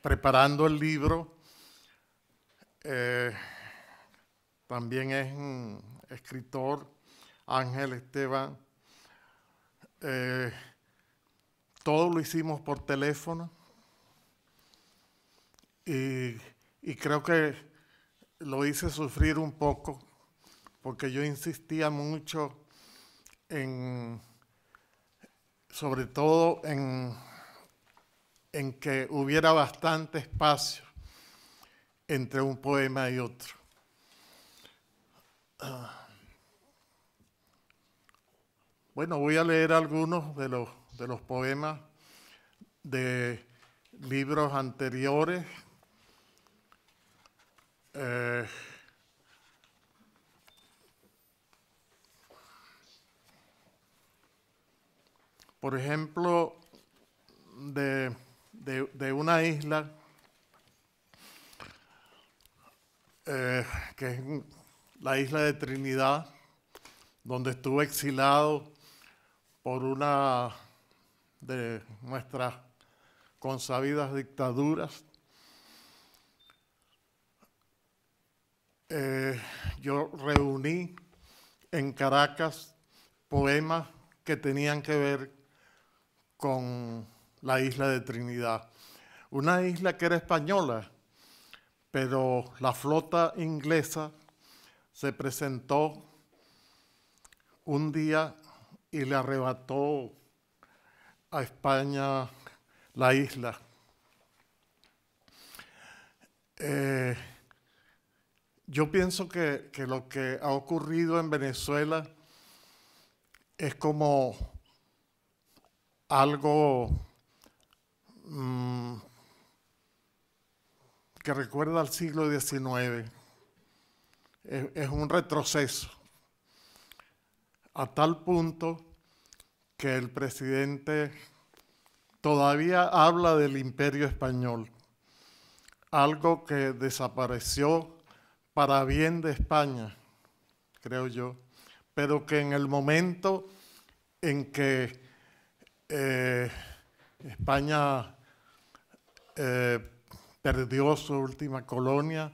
Speaker 4: preparando el libro también es un escritor, Ángel Esteban. Todo lo hicimos por teléfono y creo que lo hice sufrir un poco porque yo insistía mucho sobre todo en que hubiera bastante espacio entre un poema y otro. Bueno, voy a leer algunos de los poemas de libros anteriores. Por ejemplo, de una isla que es la isla de Trinidad, donde estuve exilado por una de nuestras consabidas dictaduras. Yo reuní en Caracas poemas que tenían que ver con la isla de Trinidad. Una isla que era española, pero la flota inglesa se presentó un día y le arrebató a España la isla. Yo pienso que lo que ha ocurrido en Venezuela es como algo que recuerda al siglo XIX. Es un retroceso, a tal punto que el presidente todavía habla del imperio español, algo que desapareció para bien de España, creo yo, pero que en el momento en que España perdió su última colonia,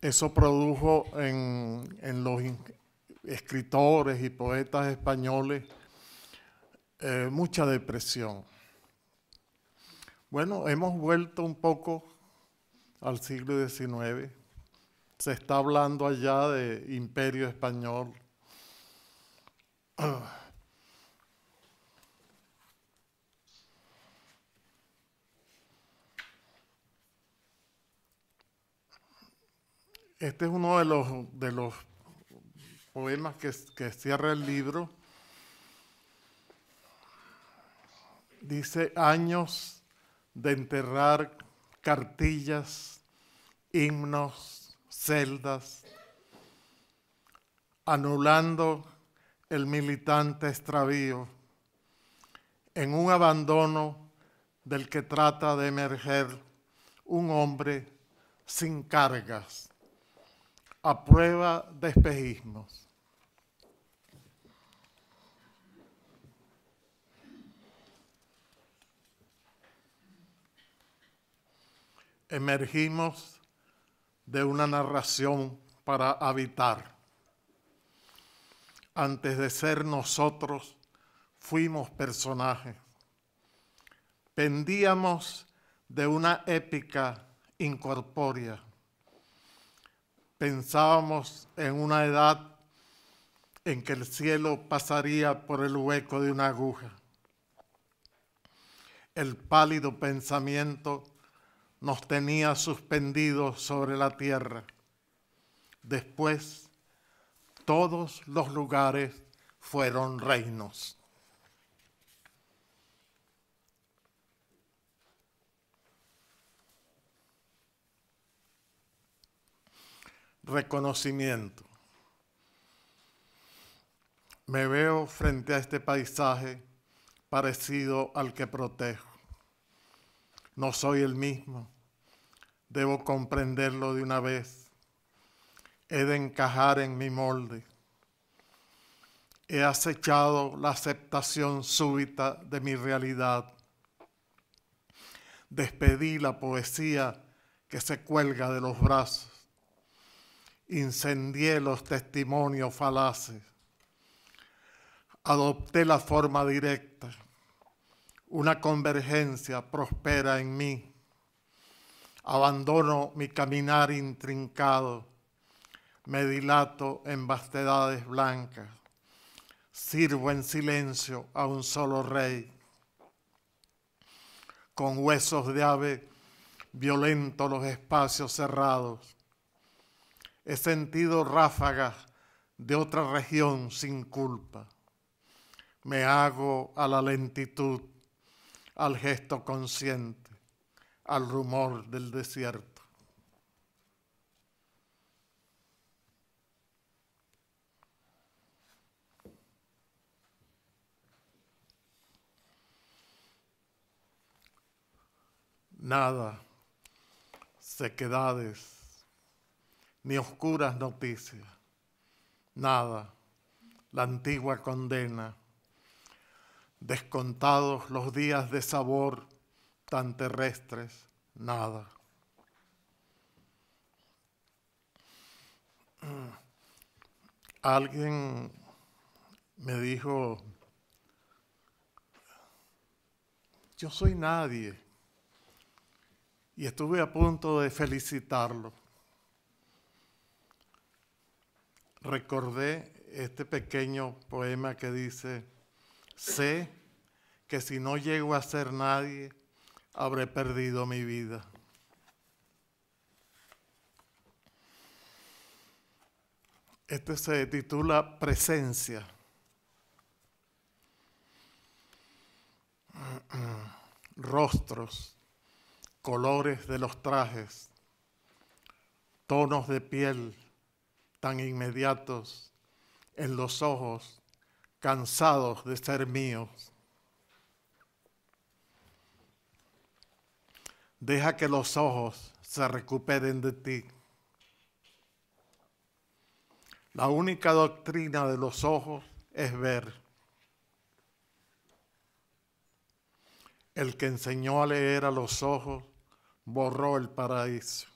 Speaker 4: eso produjo en los escritores y poetas españoles mucha depresión. Bueno, hemos vuelto un poco al siglo XIX. Se está hablando allá de imperio español. Este es uno de los poemas que cierra el libro. Dice: años de enterrar cartillas, himnos, celdas, anulando el militante extravío, en un abandono del que trata de emerger un hombre sin cargas, a prueba de espejismos. Emergimos de una narración para habitar. Antes de ser nosotros, fuimos personajes. Pendíamos de una épica incorpórea. Pensábamos en una edad en que el cielo pasaría por el hueco de una aguja. El pálido pensamiento nos tenía suspendidos sobre la tierra. Después, todos los lugares fueron reinos. Reconocimiento. Me veo frente a este paisaje parecido al que protejo. No soy el mismo. Debo comprenderlo de una vez. He de encajar en mi molde. He acechado la aceptación súbita de mi realidad. Despedí la poesía que se cuelga de los brazos. Incendié los testimonios falaces. Adopté la forma directa. Una convergencia prospera en mí. Abandono mi caminar intrincado. Me dilato en vastedades blancas. Sirvo en silencio a un solo rey. Con huesos de ave violento los espacios cerrados. He sentido ráfagas de otra región sin culpa. Me hago a la lentitud, al gesto consciente, al rumor del desierto. nada, sequedades, ni oscuras noticias, nada, la antigua condena, descontados los días de sabor tan terrestres, nada. Alguien me dijo, yo soy nadie, y estuve a punto de felicitarlo. Recordé este pequeño poema que dice, sé que si no llego a ser nadie, habré perdido mi vida. Este se titula Presencia. Rostros, colores de los trajes, tonos de piel tan inmediatos en los ojos, cansados de ser míos. Deja que los ojos se recuperen de ti. La única doctrina de los ojos es ver. El que enseñó a leer a los ojos borró el paraíso.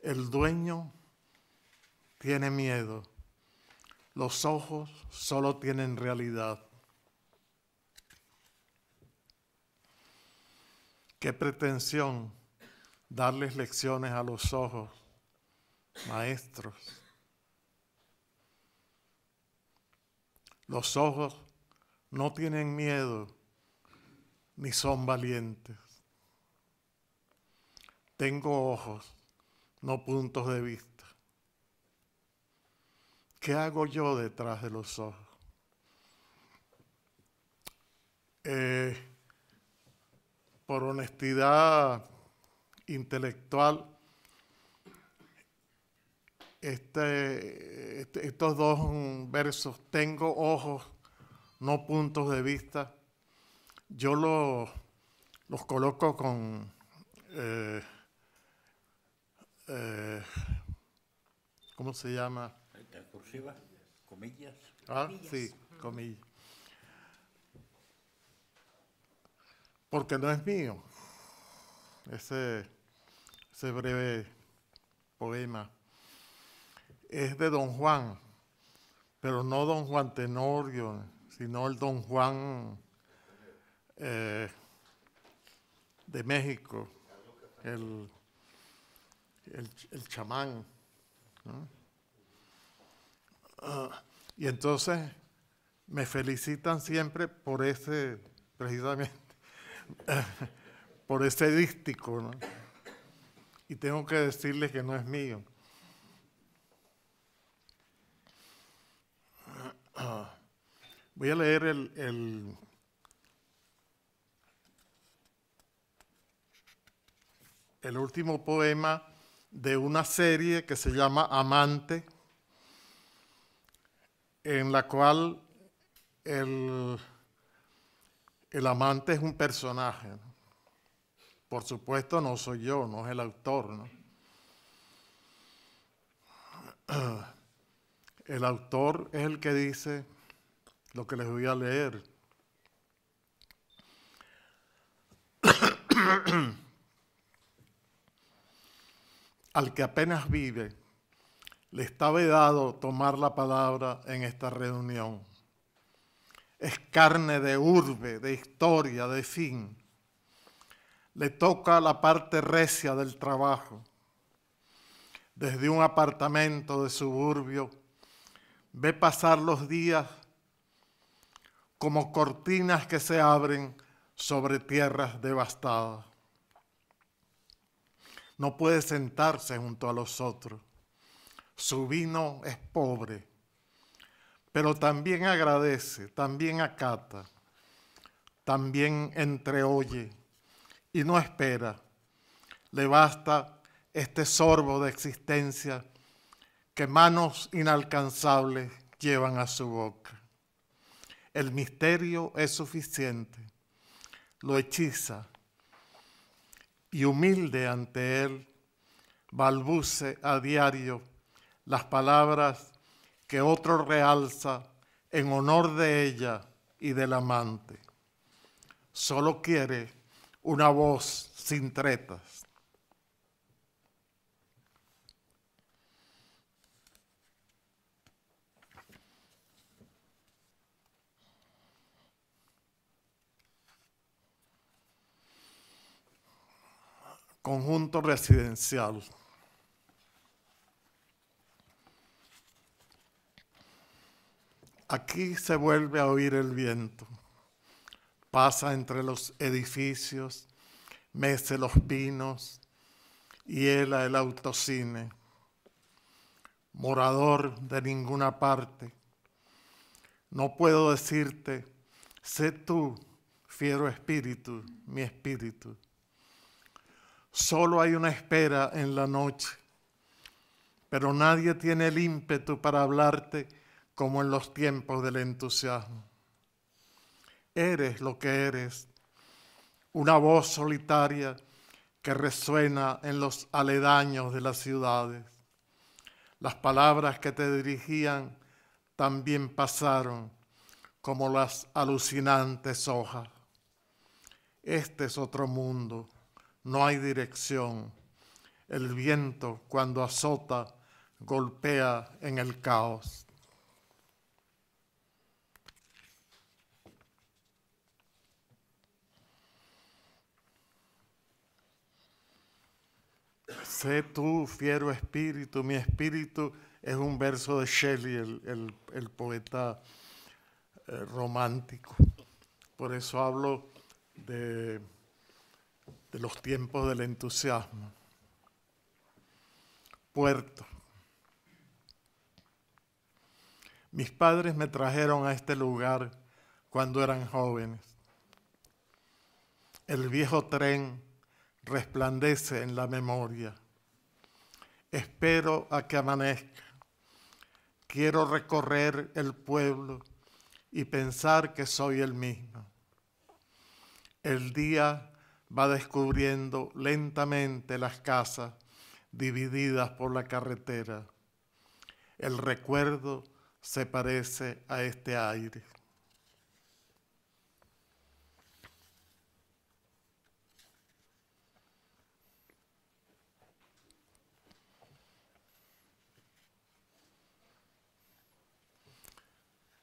Speaker 4: El dueño tiene miedo. Los ojos solo tienen realidad. Qué pretensión darles lecciones a los ojos, maestros. Los ojos no tienen miedo ni son valientes. Tengo ojos, no puntos de vista. ¿Qué hago yo detrás de los ojos? Por honestidad intelectual, estos dos versos, tengo ojos, no puntos de vista, yo los coloco con ¿cómo se llama?
Speaker 3: Cursiva, comillas.
Speaker 4: Ah, sí, comillas. Porque no es mío ese breve poema. Es de Don Juan, pero no Don Juan Tenorio, sino el Don Juan de México, el chamán, ¿no? Y entonces me felicitan siempre por ese, precisamente, por ese dístico, ¿no? Y tengo que decirles que no es mío. Voy a leer el último poema de una serie que se llama Amante, en la cual el amante es un personaje, ¿no? Por supuesto no soy yo, no es el autor, ¿no? El autor es el que dice lo que les voy a leer. Al que apenas vive, le está vedado tomar la palabra en esta reunión. Es carne de urbe, de historia, de fin. Le toca la parte recia del trabajo. Desde un apartamento de suburbio, ve pasar los días como cortinas que se abren sobre tierras devastadas. No puede sentarse junto a los otros. Su vino es pobre, pero también agradece, también acata, también entreoye y no espera. Le basta este sorbo de existencia que manos inalcanzables llevan a su boca. El misterio es suficiente. lo hechiza, y humilde ante él, balbuce a diario las palabras que otro realza en honor de ella y del amante. Solo quiere una voz sin tretas. Conjunto residencial. Aquí se vuelve a oír el viento. Pasa entre los edificios, mece los pinos, hiela el autocine. Morador de ninguna parte, no puedo decirte, sé tú, fiero espíritu, mi espíritu. Solo hay una espera en la noche, pero nadie tiene el ímpetu para hablarte como en los tiempos del entusiasmo. Eres lo que eres, una voz solitaria que resuena en los aledaños de las ciudades. Las palabras que te dirigían también pasaron como las alucinantes hojas. Este es otro mundo. No hay dirección. El viento, cuando azota, golpea en el caos. Sé tú, fiero espíritu, mi espíritu, es un verso de Shelley, el poeta romántico. Por eso hablo de los tiempos del entusiasmo. Puerto. Mis padres me trajeron a este lugar cuando eran jóvenes. El viejo tren resplandece en la memoria. Espero a que amanezca. Quiero recorrer el pueblo y pensar que soy el mismo. El día va descubriendo lentamente las casas divididas por la carretera. El recuerdo se parece a este aire.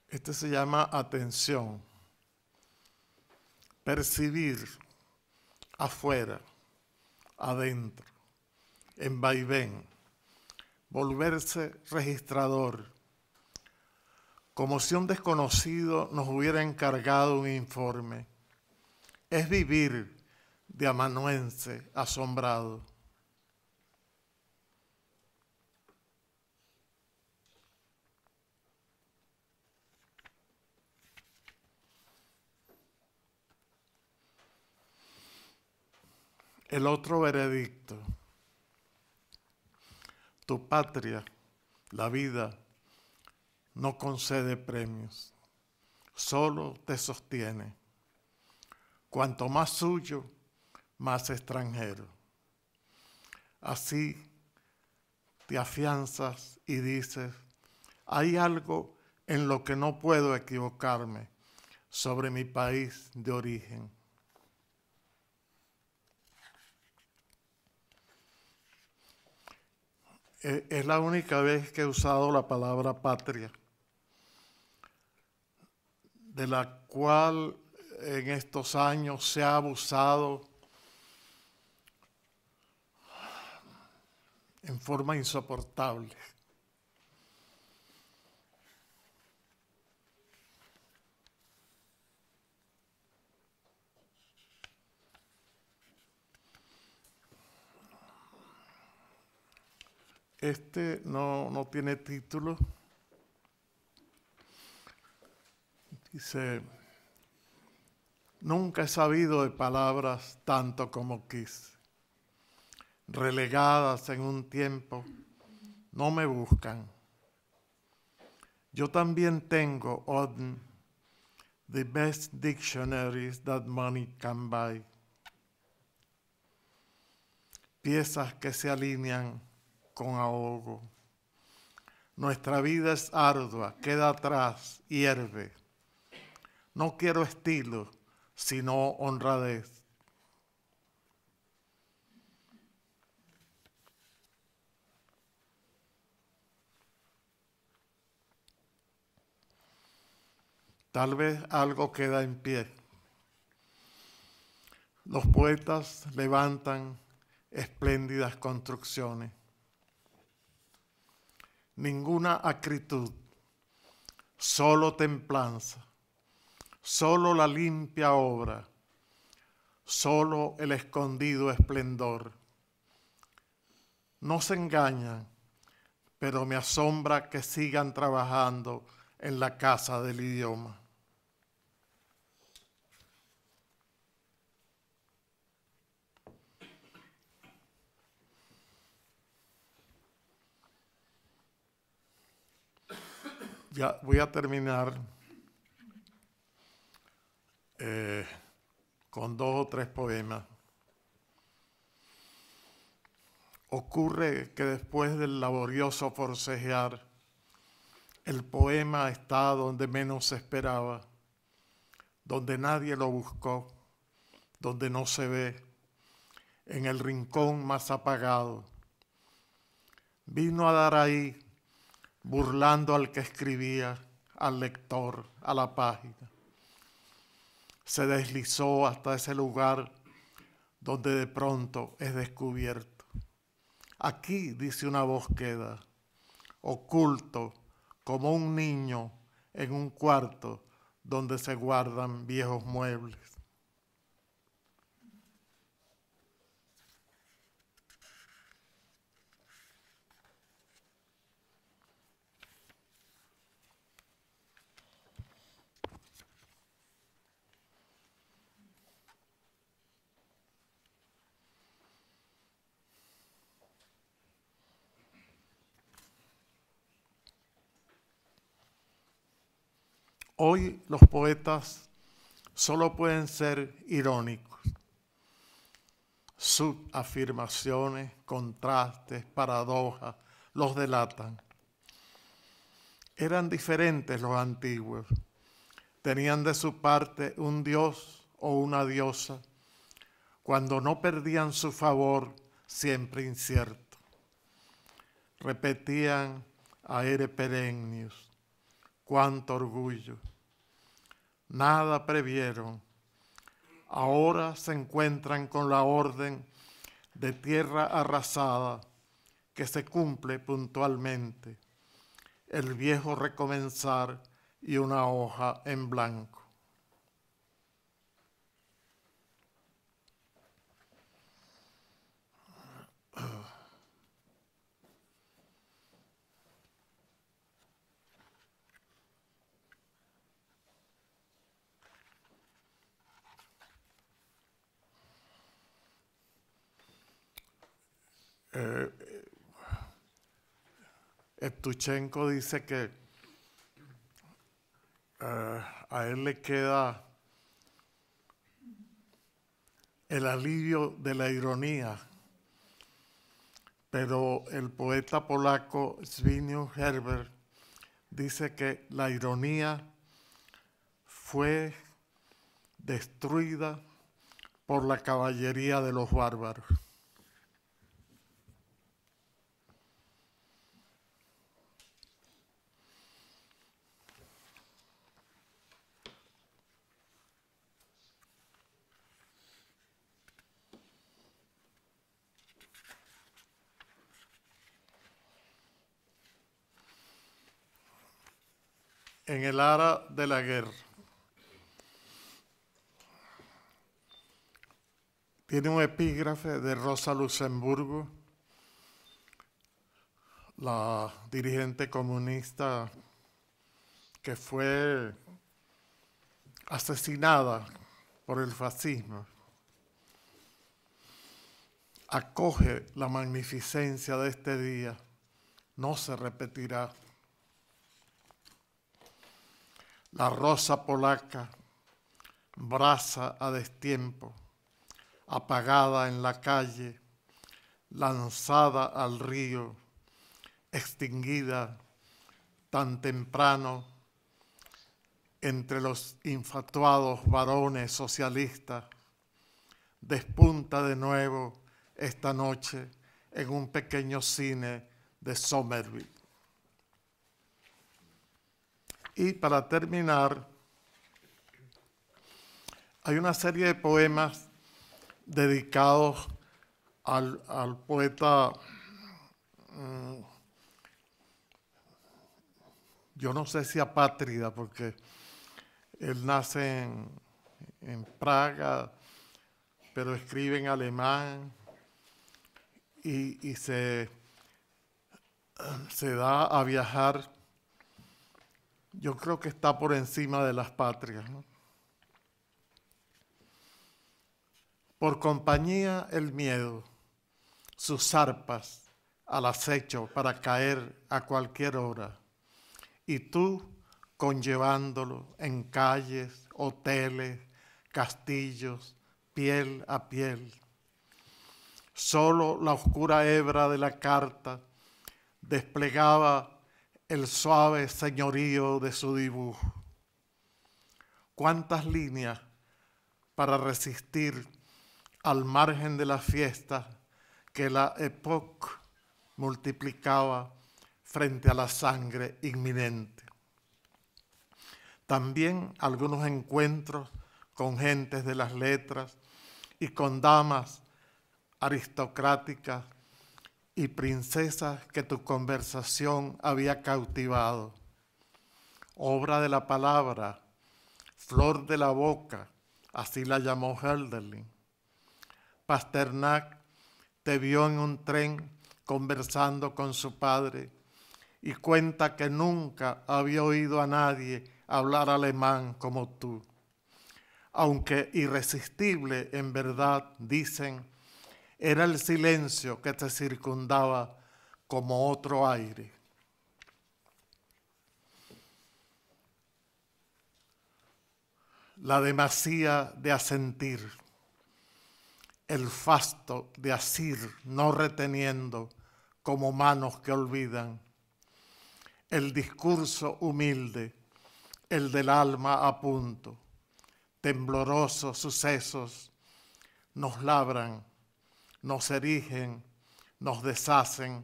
Speaker 4: Este se llama atención. Percibir afuera, adentro, en vaivén, volverse registrador, como si un desconocido nos hubiera encargado un informe. Es vivir de amanuense asombrado. El otro veredicto. Tu patria, la vida, no concede premios, solo te sostiene. Cuanto más suyo, más extranjero. Así te afianzas y dices, hay algo en lo que no puedo equivocarme sobre mi país de origen. Es la única vez que he usado la palabra patria, de la cual en estos años se ha abusado en forma insoportable. Este no tiene título. Dice, nunca he sabido de palabras tanto como quise. Relegadas en un tiempo, no me buscan. Yo también tengo, Odin, the best dictionaries that money can buy. Piezas que se alinean con ahogo. Nuestra vida es ardua, queda atrás, hierve. No quiero estilo, sino honradez. Tal vez algo queda en pie. Los poetas levantan espléndidas construcciones. Ninguna acritud, solo templanza, solo la limpia obra, solo el escondido esplendor. No se engañan, pero me asombra que sigan trabajando en la casa del idioma. Ya voy a terminar con 2 o 3 poemas. Ocurre que después del laborioso forcejear, el poema está donde menos se esperaba, donde nadie lo buscó, donde no se ve, en el rincón más apagado. Vino a dar ahí, burlando al que escribía, al lector, a la página. Se deslizó hasta ese lugar donde de pronto es descubierto. Aquí, dice una voz, queda, oculto como un niño en un cuarto donde se guardan viejos muebles. Hoy los poetas solo pueden ser irónicos. Subafirmaciones, contrastes, paradojas, los delatan. Eran diferentes los antiguos. Tenían de su parte un dios o una diosa, cuando no perdían su favor, siempre incierto. Repetían aere perennius. Cuánto orgullo. Nada previeron. Ahora se encuentran con la orden de tierra arrasada que se cumple puntualmente. El viejo recomenzar y una hoja en blanco. Evtuchenko dice que a él le queda el alivio de la ironía, pero el poeta polaco Zbigniew Herbert dice que la ironía fue destruida por la caballería de los bárbaros. En el ara de la guerra. Tiene un epígrafe de Rosa Luxemburgo, la dirigente comunista que fue asesinada por el fascismo. Acoge la magnificencia de este día, no se repetirá. la rosa polaca, brasa a destiempo, apagada en la calle, lanzada al río, extinguida tan temprano entre los infatuados varones socialistas, despunta de nuevo esta noche en un pequeño cine de Somerville. Y para terminar, hay una serie de poemas dedicados al poeta, yo no sé si apátrida, porque él nace en Praga, pero escribe en alemán y se da a viajar. Yo creo que está por encima de las patrias, ¿no? Por compañía el miedo, sus zarpas al acecho para caer a cualquier hora, y tú conllevándolo en calles, hoteles, castillos, piel a piel. Solo la oscura hebra de la carta desplegaba el suave señorío de su dibujo. ¿Cuántas líneas para resistir al margen de la fiesta que la época multiplicaba frente a la sangre inminente? También algunos encuentros con gentes de las letras y con damas aristocráticas y princesas que tu conversación había cautivado. Obra de la palabra, flor de la boca, así la llamó Hölderlin. Pasternak te vio en un tren conversando con su padre y cuenta que nunca había oído a nadie hablar alemán como tú. Aunque irresistible en verdad, dicen, era el silencio que te circundaba como otro aire. La demasía de asentir, el fasto de asir no reteniendo como manos que olvidan, el discurso humilde, el del alma a punto, temblorosos sucesos nos labran, nos erigen, nos deshacen,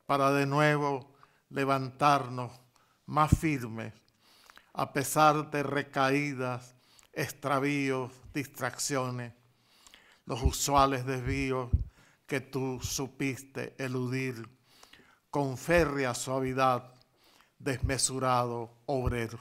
Speaker 4: para de nuevo levantarnos más firmes, a pesar de recaídas, extravíos, distracciones, los usuales desvíos que tú supiste eludir, con férrea suavidad, desmesurado obrero.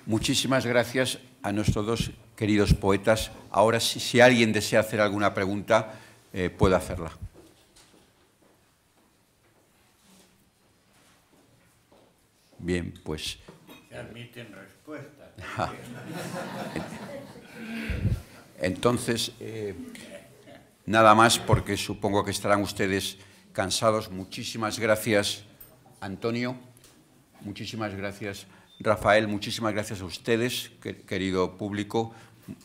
Speaker 1: Muchísimas gracias a nuestros dos queridos poetas. Ahora, si alguien desea hacer alguna pregunta, puede hacerla. Bien, pues...
Speaker 3: Se admiten respuestas.
Speaker 1: Entonces, nada más, porque supongo que estarán ustedes cansados. Muchísimas gracias, Antonio. Muchísimas gracias, Rafael. Muchísimas gracias a ustedes, querido público.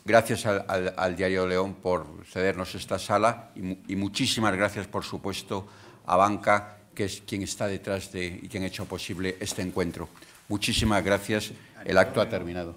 Speaker 1: Gracias al Diario León por cedernos esta sala y muchísimas gracias, por supuesto, a Banca, que es quien está detrás y quien ha hecho posible este encuentro. Muchísimas gracias. El acto ha terminado.